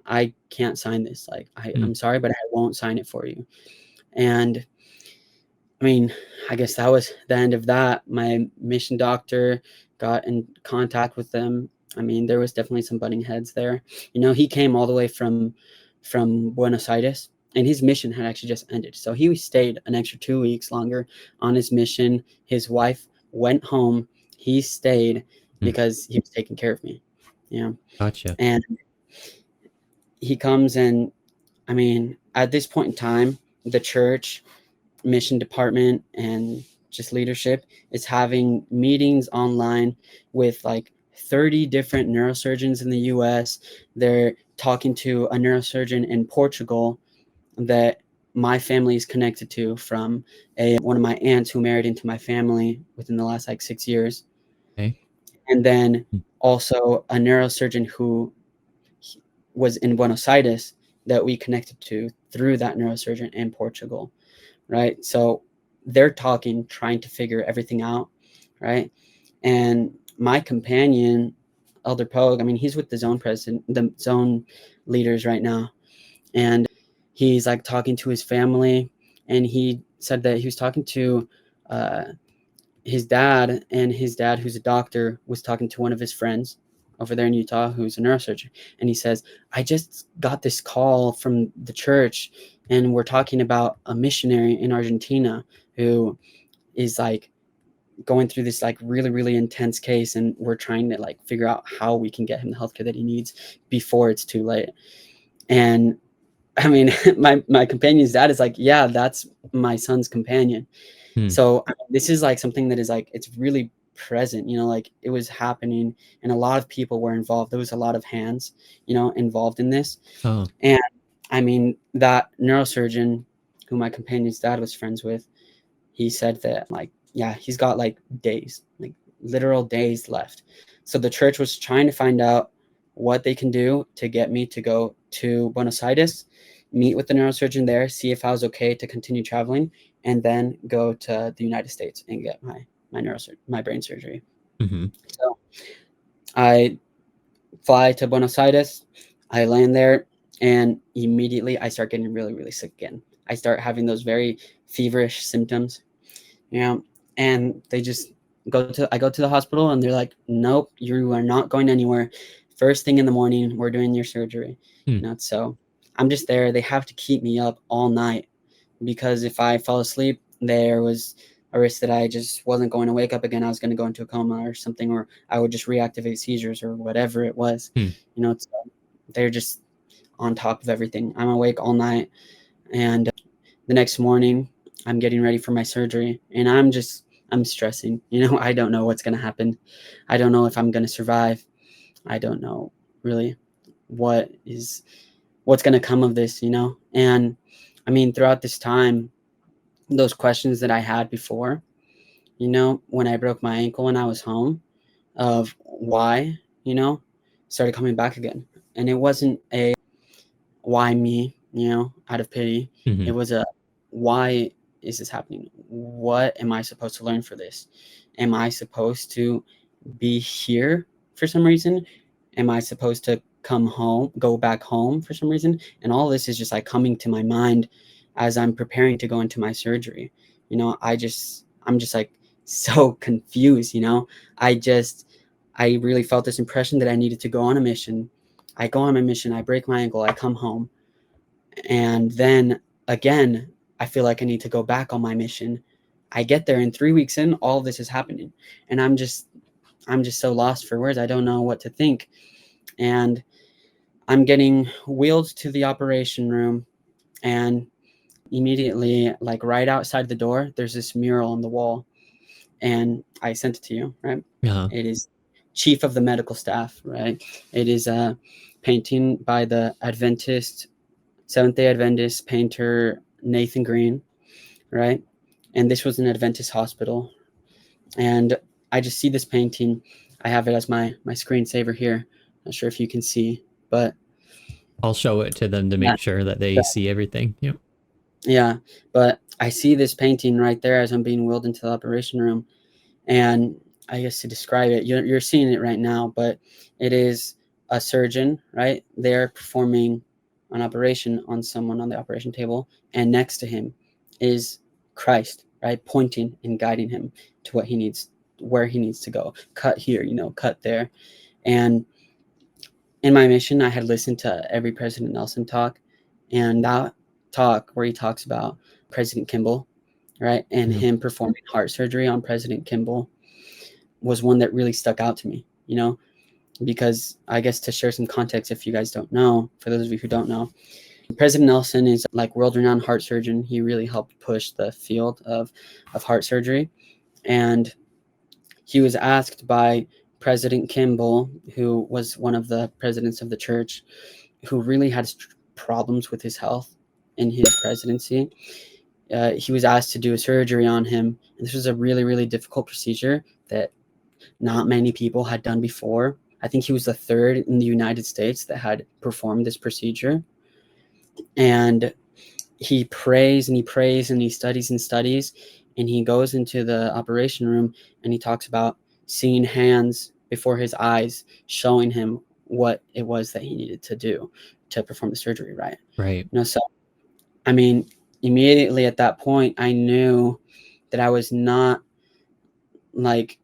I can't sign this. Like Hmm. I'm sorry, but I won't sign it for you. And I mean, I guess that was the end of that. My mission doctor got in contact with them. I mean, there was definitely some butting heads there. He came all the way from Buenos Aires, and his mission had actually just ended. So he stayed an extra 2 weeks longer on his mission. His wife went home. He stayed Hmm. because he was taking care of me. Gotcha. And he comes, and I mean, at this point in time, the church mission department and just leadership is having meetings online with like 30 different neurosurgeons in the US. They're talking to a neurosurgeon in Portugal that my family is connected to from one of my aunts who married into my family within the last like 6 years. Okay. And then Hmm. also a neurosurgeon who was in Buenos Aires that we connected to through that neurosurgeon in Portugal. Right? So they're talking, trying to figure everything out, right? And my companion, Elder Pogue, I mean, he's with the zone leaders right now, and he's like talking to his family, and he said that he was talking to uh, his dad, and his dad, who's a doctor, was talking to one of his friends over there in Utah who's a neurosurgeon. And he says, I just got this call from the church, and we're talking about a missionary in Argentina who is like going through this like really, really intense case, and we're trying to like figure out how we can get him the healthcare that he needs before it's too late. And I mean, my companion's dad is like, yeah, that's my son's companion. Hmm. So this is like something that is like, it's really present, like it was happening, and a lot of people were involved. There was a lot of hands, involved in this. Oh. And I mean, that neurosurgeon who my companion's dad was friends with, he said that like, yeah, he's got like days, like literal days left. So the church was trying to find out what they can do to get me to go to Buenos Aires, meet with the neurosurgeon there, see if I was okay to continue traveling, and then go to the United States and get my brain surgery. Hmm. So I fly to Buenos Aires, I land there, and immediately I start getting really, really sick again. I start having those very feverish symptoms, and I go to the hospital, and they're like, nope, you are not going anywhere. First thing in the morning, we're doing your surgery. Hmm. So I'm just there. They have to keep me up all night, because if I fell asleep, there was a risk that I just wasn't going to wake up again. I was going to go into a coma or something, or I would just reactivate seizures or whatever it was. Hmm. So they're just on top of everything. I'm awake all night, and the next morning, I'm getting ready for my surgery, and I'm stressing. I don't know what's going to happen. I don't know if I'm going to survive. I don't know really what's going to come of this. And I mean, throughout this time, those questions that I had before, when I broke my ankle when I was home, of why, started coming back again. And it wasn't a why me, out of pity. It Hmm. was a why is this happening? What am I supposed to learn for this? Am I supposed to be here for some reason? Am I supposed to go back home for some reason? And all this is just like coming to my mind as I'm preparing to go into my surgery. I'm just like so confused. I really felt this impression that I needed to go on a mission. I go on my mission, I break my ankle, I come home, and then again, I feel like I need to go back on my mission. I get there, and 3 weeks in, all this is happening, and I'm just so lost for words. I don't know what to think. And I'm getting wheeled to the operation room, and immediately, like right outside the door, there's this mural on the wall, and I sent it to you, right? Uh-huh. It is Chief of the Medical Staff, right? It is a painting by the Seventh-day Adventist painter Nathan Green, right? And this was an Adventist hospital. And I just see this painting. I have it as my screensaver here. Not sure if you can see, but I'll show it to them to yeah, make sure that they see everything. Yep. yeah. But I see this painting right there as I'm being wheeled into the operation room. And I guess to describe it, you're seeing it right now, but it is a surgeon, right? They're performing an operation on someone on the operation table, and next to him is Christ, right? Pointing and guiding him to what he needs, where he needs to go. Cut here, cut there. And in my mission, I had listened to every President Nelson talk, and that talk where he talks about President Kimball, right, and him performing heart surgery on President Kimball was one that really stuck out to me, because I guess to share some context, if you guys don't know, for those of you who don't know, President Nelson is like world-renowned heart surgeon. He really helped push the field of heart surgery, and he was asked by President Kimball, who was one of the presidents of the church, who really had problems with his health in his presidency. He was asked to do a surgery on him. And this was a really, really difficult procedure that not many people had done before. I think he was the third in the United States that had performed this procedure. And he prays and he prays and he studies and studies. And he goes into the operation room and he talks about seeing hands before his eyes, showing him what it was that he needed to do to perform the surgery, right? Right. So, I mean, immediately at that point, I knew that I was not, like,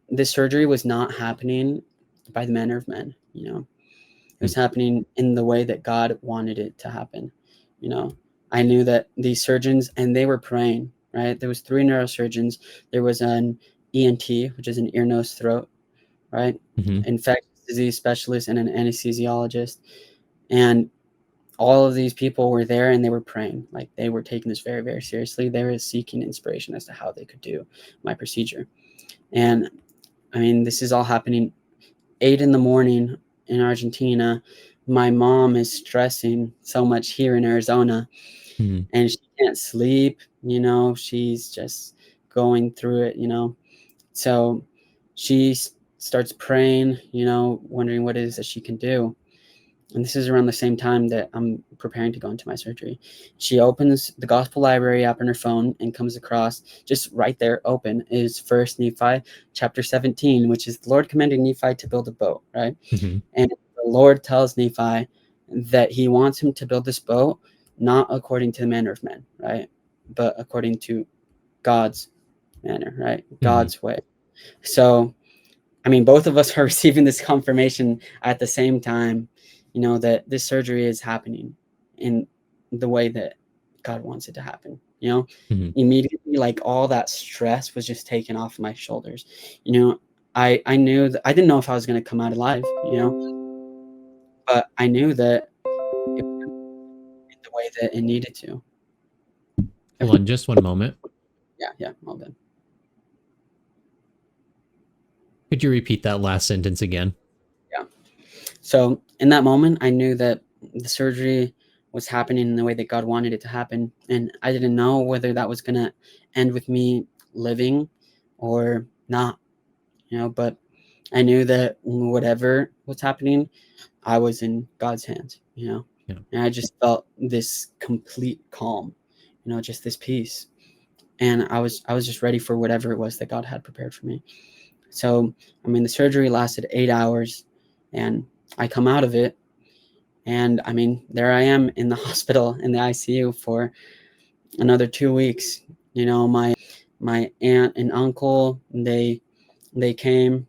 this surgery was not happening by the manner of men, It was happening in the way that God wanted it to happen, I knew that these surgeons, and they were praying, right? There was 3 neurosurgeons. There was an ENT, which is an ear, nose, throat, right? Infectious disease specialist and an anesthesiologist. And all of these people were there and they were praying. Like, they were taking this very, very seriously. They were seeking inspiration as to how they could do my procedure. And I mean, this is all happening 8 in the morning in Argentina. My mom is stressing so much here in Arizona, and she can't sleep, she's just going through it, So she starts praying, wondering what it is that she can do. And this is around the same time that I'm preparing to go into my surgery. She opens the Gospel Library app on her phone and comes across, just right there open, is First Nephi chapter 17, which is the Lord commanding Nephi to build a boat, right? And the Lord tells Nephi that he wants him to build this boat not according to the manner of men, right? But according to God's manner, right? God's way. So, I mean, both of us are receiving this confirmation at the same time, that this surgery is happening in the way that God wants it to happen, Immediately, like, all that stress was just taken off my shoulders. I knew that I didn't know if I was going to come out alive, but I knew that it was the way that it needed to. Hold on just one moment. Yeah, all good. Could you repeat that last sentence again? Yeah. So in that moment, I knew that the surgery was happening in the way that God wanted it to happen. And I didn't know whether that was going to end with me living or not, but I knew that whatever was happening, I was in God's hands, And I just felt this complete calm, just this peace. And I was just ready for whatever it was that God had prepared for me. So, I mean, the surgery lasted 8 hours and I come out of it. And I mean, there I am in the hospital in the ICU for another 2 weeks. My aunt and uncle, they came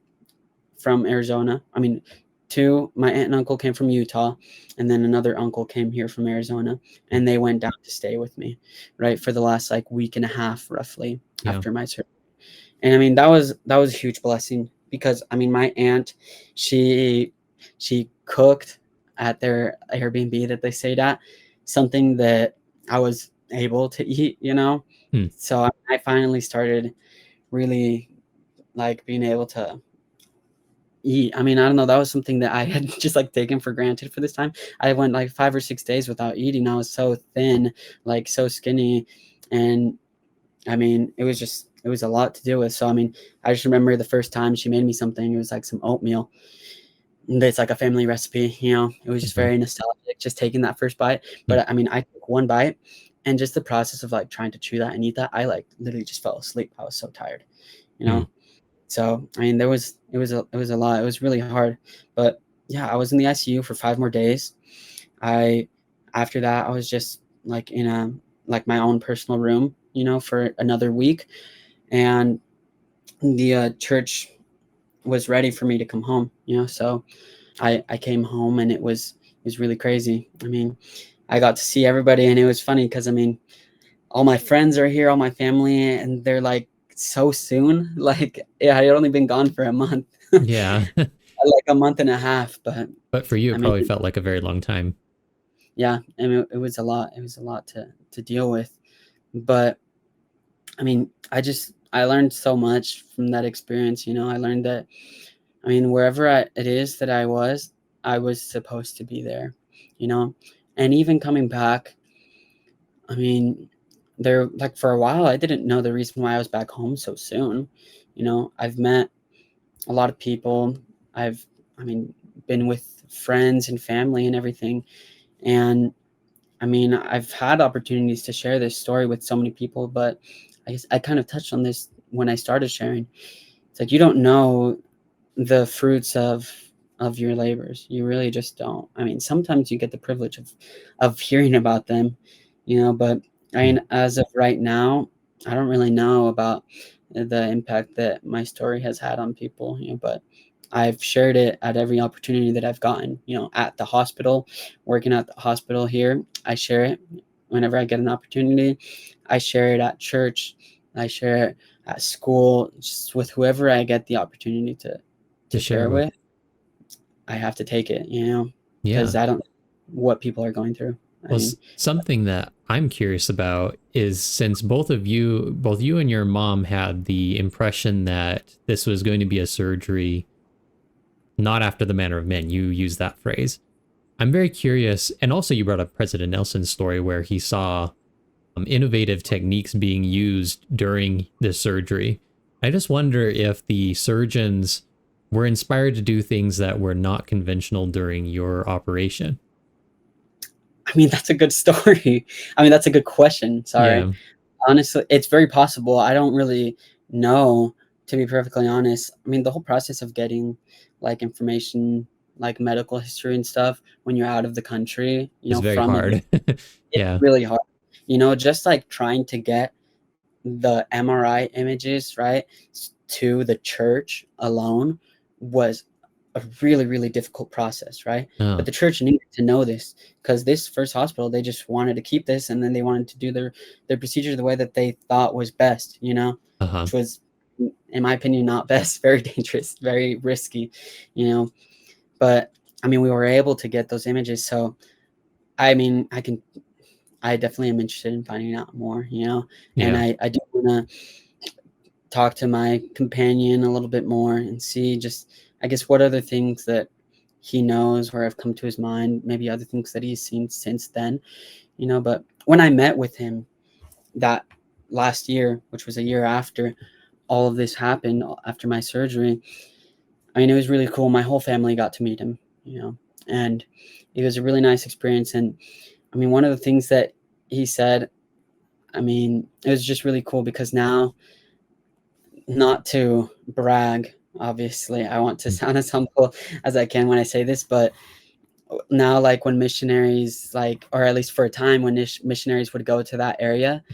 from Arizona. I mean, my aunt and uncle came from Utah, and then another uncle came here from Arizona, and they went down to stay with me, right, for the last like week and a half roughly after my surgery. And I mean, that was a huge blessing because I mean, my aunt, she cooked at their Airbnb that they stayed at, something that I was able to eat, So I finally started really like being able to eat. I mean, I don't know, that was something that I had just like taken for granted for this time. I went like 5 or 6 days without eating. I was so thin, like so skinny, and I mean, it was a lot to deal with. So, I mean, I just remember the first time she made me something, it was like some oatmeal. It's like a family recipe, It was just very nostalgic, just taking that first bite. But I mean, I took one bite, and just the process of like trying to chew that and eat that, I like literally just fell asleep. I was so tired, So, I mean, it was a lot. It was really hard. But yeah, I was in the ICU for 5 more days. After that, I was just like in my own personal room, for another week. And the church was ready for me to come home, so I came home, and it was really crazy. I mean, I got to see everybody, and it was funny because, I mean, all my friends are here, all my family, and they're like so soon. Like, yeah, I had only been gone for a month, Yeah. like a month and a half. But But for you, I it mean, probably felt like a very long time. yeah, I mean, it was a lot. It was a lot to deal with. But I mean, I learned so much from that experience. I learned that, I mean, wherever it is that I was supposed to be there. You know, and even coming back, I mean, there, like, for a while, I didn't know the reason why I was back home so soon. I've met a lot of people. I've, I mean, been with friends and family and everything. And I mean, I've had opportunities to share this story with so many people, but I guess I kind of touched on this when I started sharing. It's like, you don't know the fruits of your labors. You really just don't. I mean, sometimes you get the privilege of hearing about them, but I Mm. mean, as of right now, I don't really know about the impact that my story has had on people, but I've shared it at every opportunity that I've gotten, at the hospital, working at the hospital here. I share it whenever I get an opportunity. I share it at church. I share it at school, just with whoever I get the opportunity To to share share it with. with. I have to take it, because Yeah. I don't know what people are going through. I Well, mean, something that I'm curious about is, since both you and your mom had the impression that this was going to be a surgery, not after the manner of men, you use that phrase. I'm very curious. And also, you brought up President Nelson's story where he saw innovative techniques being used during the surgery. I just wonder if the surgeons were inspired to do things that were not conventional during your operation. that's a good story. I mean, that's a good question. Sorry. Yeah, Honestly, it's very possible. I don't really know, to be perfectly honest. I mean, the whole process of getting, like, information, like medical history and stuff, when you're out of the country, it's very from a hard. it's Yeah. really hard. Just like trying to get the MRI images, right, to the church alone was a really, really difficult process, right? But Oh, the church needed to know this, because this first hospital, they just wanted to keep this, and then they wanted to do their procedure the way that they thought was best, uh-huh. which was, in my opinion, not best, very dangerous, very risky, you know. But I mean, we were able to get those images, so I mean, I definitely am interested in finding out more, and Yeah. I do want to talk to my companion a little bit more and see, just, I guess, what other things that he knows or have come to his mind, maybe other things that he's seen since then, but when I met with him that last year, which was a year after all of this happened, after my surgery, I mean, it was really cool. My whole family got to meet him, and it was a really nice experience. And I mean, one of the things that he said, I mean, it was just really cool, because now, not to brag, obviously, I want to Mm. sound as humble as I can when I say this, but now, like, when missionaries, like, or at least for a time, when missionaries would go to that area,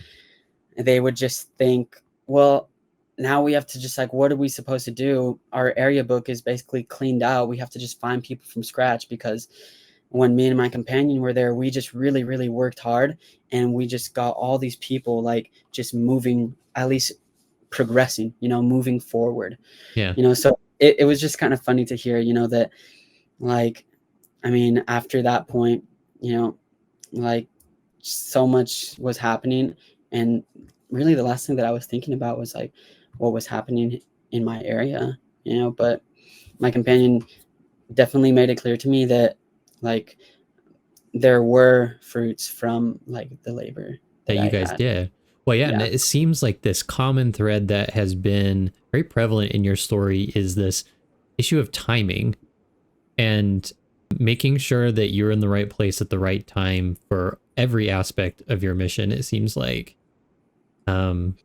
they would just think, well, now we have to just, like, what are we supposed to do? Our area book is basically cleaned out. We have to just find people from scratch, because when me and my companion were there, we just really, really worked hard, and we just got all these people, like, just moving, at least progressing, moving forward, Yeah. so it was just kind of funny to hear, that, like, I mean, after that point, like, so much was happening, and really the last thing that I was thinking about was, like, what was happening in my area, but my companion definitely made it clear to me that, like, there were fruits from, like, the labor That that you I guys had. did. Well, yeah, and Yeah. it seems like this common thread that has been very prevalent in your story is this issue of timing and making sure that you're in the right place at the right time for every aspect of your mission. It seems like um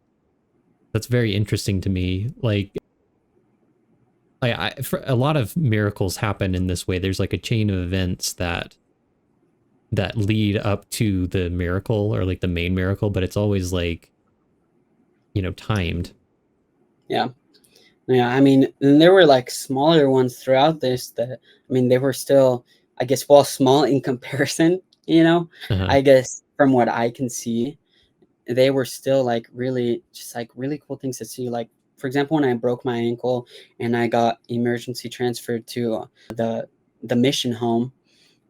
that's very interesting to me. Like, for a lot of miracles happen in this way. There's like a chain of events that lead up to the miracle, or like the main miracle, but it's always like timed. Yeah. Yeah, I mean, and there were like smaller ones throughout this that, I mean, they were still, I guess, well, small in comparison, Uh-huh. I guess from what I can see, they were still like really, just like really cool things to see. Like, for example, when I broke my ankle and I got emergency transferred to the mission home,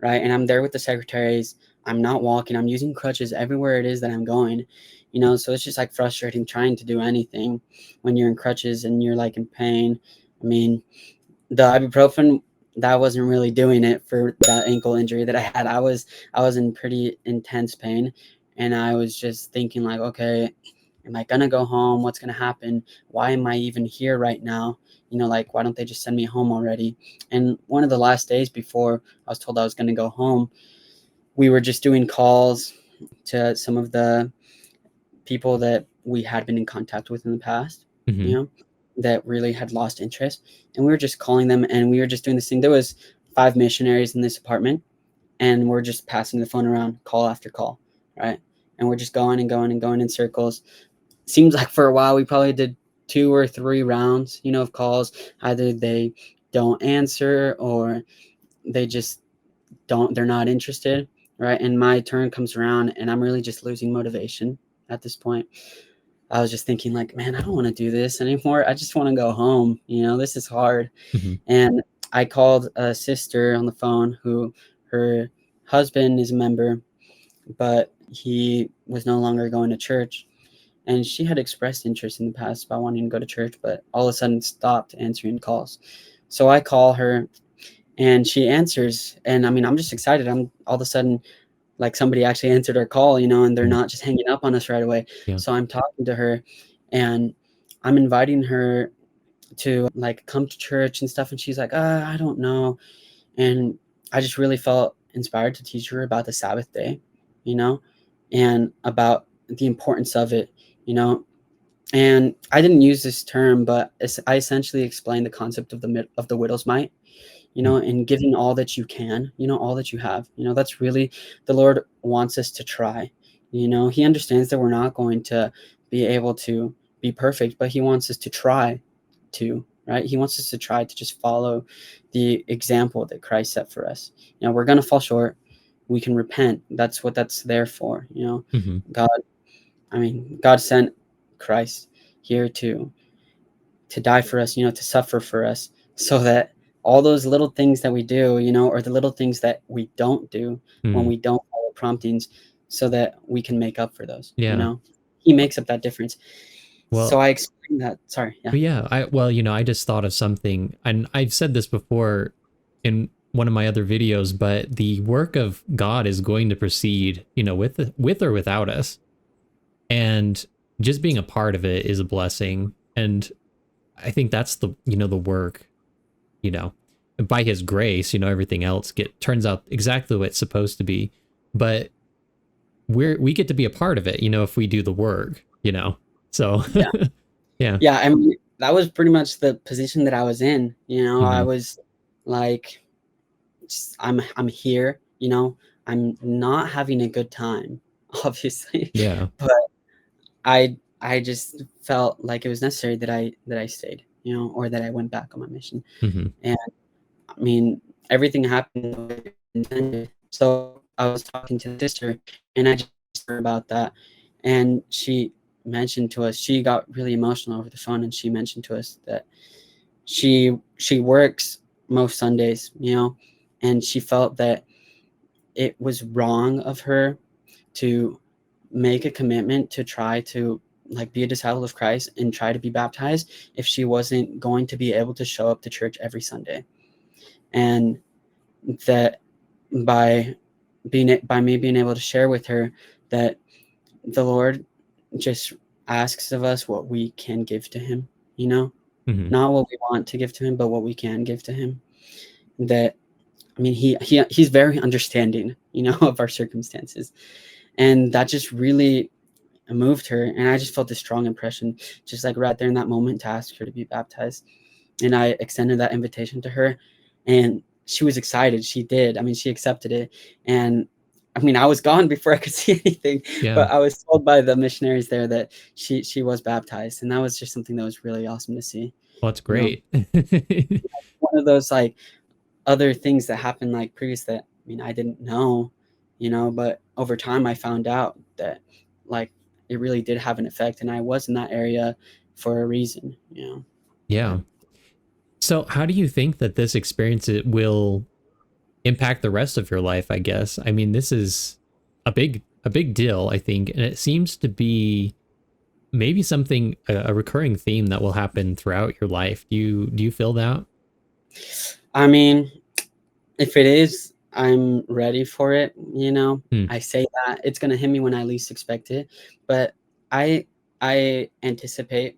right? And I'm there with the secretaries. I'm not walking. I'm using crutches everywhere it is that I'm going, So it's just like frustrating trying to do anything when you're in crutches and you're like in pain. I mean, the ibuprofen, that wasn't really doing it for that ankle injury that I had. I was in pretty intense pain, and I was just thinking like, okay, am I gonna go home? What's gonna happen? Why am I even here right now? Like, why don't they just send me home already? And one of the last days before I was told I was gonna go home, we were just doing calls to some of the people that we had been in contact with in the past, Hmm. you know, that really had lost interest. And we were just calling them, and we were just doing this thing. There was 5 missionaries in this apartment, and we're just passing the phone around call after call, right? And we're just going and going and going in circles. Seems like for a while we probably did 2 or 3 rounds, of calls. Either they don't answer or they just they're not interested, right? And my turn comes around and I'm really just losing motivation at this point. I was just thinking like, man, I don't want to do this anymore. I just want to go home. This is hard. Hmm. And I called a sister on the phone who her husband is a member, but he was no longer going to church. And she had expressed interest in the past about wanting to go to church, but all of a sudden stopped answering calls. So I call her and she answers. And I mean, I'm just excited. I'm all of a sudden like somebody actually answered our call, and they're Hmm. not just hanging up on us right away. Yeah. So I'm talking to her and I'm inviting her to like come to church and stuff. And she's like, I don't know. And I just really felt inspired to teach her about the Sabbath day, you know, and about the importance of it, you know. And I didn't use this term, but I essentially explained the concept of the widow's mite, and giving all that you can, all that you have. That's really the Lord wants us to try. He understands that we're not going to be able to be perfect, but He wants us to try to, right? He wants us to try to just follow the example that Christ set for us. We're going to fall short. We can repent. That's what that's there for. Hmm. God, I mean, God sent Christ here to die for us, to suffer for us, so that all those little things that we do, or the little things that we don't do when Hmm. we don't follow promptings, so that we can make up for those, Yeah. He makes up that difference. So Well, I explained that. Sorry. Yeah. yeah. I just thought of something, and I've said this before in one of my other videos, but the work of God is going to proceed, with or without us, and just being a part of it is a blessing. And I think that's the work, you know, by His grace, everything else turns out exactly what it's supposed to be, but we get to be a part of it, if we do the work. So Yeah. yeah. Yeah. I mean, that was pretty much the position that I was in. I Hmm. was like, I'm here, I'm not having a good time, obviously, Yeah. but I just felt like it was necessary that I stayed, or that I went back on my mission. Hmm. And I mean, everything happened the way it was intended. So I was talking to the sister, and I just asked her about that, and she mentioned to us. She got really emotional over the phone, and she mentioned to us that she works most Sundays, and she felt that it was wrong of her to make a commitment to try to like be a disciple of Christ and try to be baptized if she wasn't going to be able to show up to church every Sunday. And that by me being able to share with her that the Lord just asks of us what we can give to Him, Hmm. not what we want to give to Him, but what we can give to Him. That I mean, he's very understanding, of our circumstances, and that just really moved her. And I just felt this strong impression, just like right there in that moment, to ask her to be baptized. And I extended that invitation to her, and she was excited. She did. I mean, she accepted it, and I mean, I was gone before I could see anything, Yeah. but I was told by the missionaries there that she was baptized, and that was just something that was really awesome to see. Well, that's You know, great. one of those like other things that happened like previous that I mean I didn't know, but over time I found out that like it really did have an effect, and I was in that area for a reason. Yeah. So how do you think that this experience will impact the rest of your life, I guess? I mean, this is a big deal, I think, and it seems to be maybe something a recurring theme that will happen throughout your life. Do you feel that? I mean, if it is, I'm ready for it. Hmm. I say that it's gonna hit me when I least expect it, but I I anticipate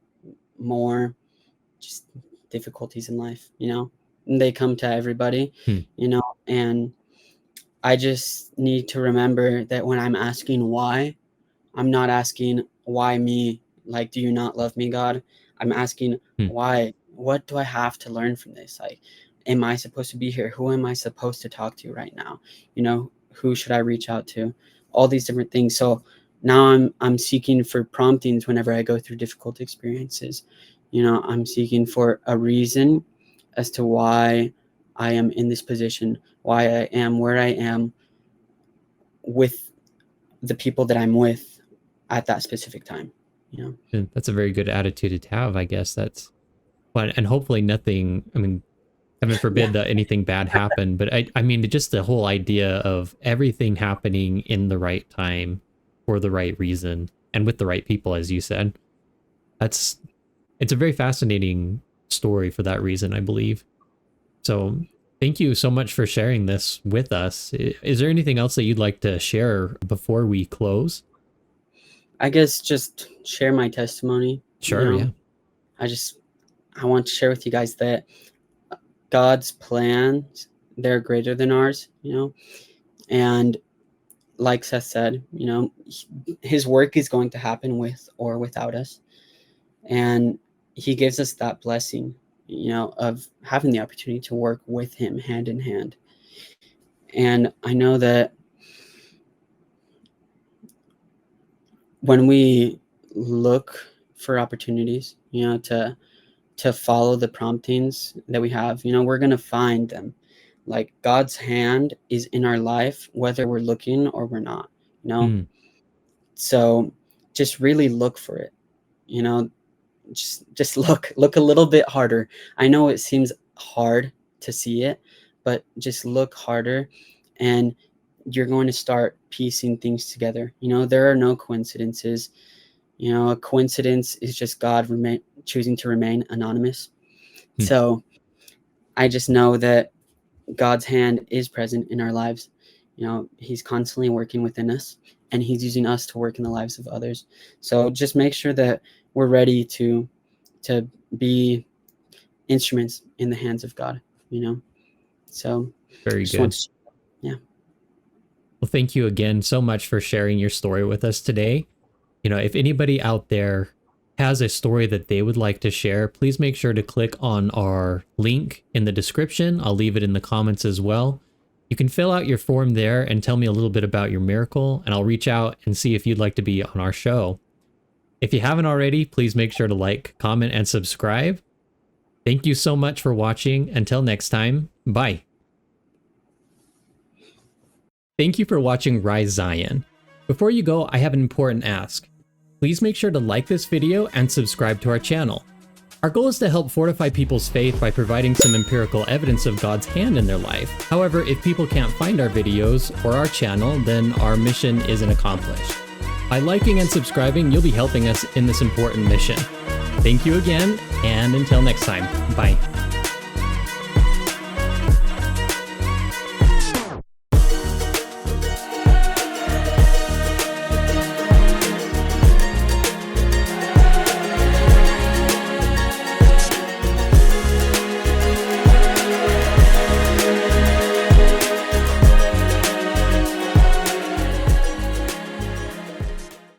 more just difficulties in life. And they come to Hmm. everybody, and I just need to remember that when I'm asking why, I'm not asking why me, like, do you not love me, God? I'm asking Hmm. why. What do I have to learn from this? Like, am I supposed to be here? Who am I supposed to talk to right now? Who should I reach out to? All these different things. So now I'm seeking for promptings whenever I go through difficult experiences. I'm seeking for a reason as to why I am in this position, why I am where I am with the people that I'm with at that specific time. And that's a very good attitude to have, I guess. That's fun. And hopefully nothing, I mean, heaven Yeah. forbid that anything bad happened, but I mean, just the whole idea of everything happening in the right time for the right reason and with the right people, as you said. That's It's a very fascinating story for that reason, I believe. So thank you so much for sharing this with us. Is there anything else that you'd like to share before we close? I guess just share my testimony. You Sure, know, yeah. I want to share with you guys that God's plans, they're greater than ours. And like Seth said, his work is going to happen with or without us. And he gives us that blessing, of having the opportunity to work with him hand in hand. And I know that when we look for opportunities, to follow the promptings that we have, we're going to find them. Like God's hand is in our life, whether we're looking or we're not. Hmm. So just really look for it, you know, just look a little bit harder. I know it seems hard to see it, but just look harder and you're going to start piecing things together. There are no coincidences. A coincidence is just God choosing to remain anonymous. Hmm. So I just know that God's hand is present in our lives. He's constantly working within us and he's using us to work in the lives of others. So just make sure that we're ready to be instruments in the hands of God. So Very just want good. to, yeah. Well, thank you again so much for sharing your story with us today. If anybody out there has a story that they would like to share, please make sure to click on our link in the description. I'll leave it in the comments as well. You can fill out your form there and tell me a little bit about your miracle, and I'll reach out and see if you'd like to be on our show. If you haven't already, please make sure to like, comment, and subscribe. Thank you so much for watching. Until next time, bye. Thank you for watching Rise Zion. Before you go, I have an important ask. Please make sure to like this video and subscribe to our channel. Our goal is to help fortify people's faith by providing some empirical evidence of God's hand in their life. However, if people can't find our videos or our channel, then our mission isn't accomplished. By liking and subscribing, you'll be helping us in this important mission. Thank you again, and until next time, bye.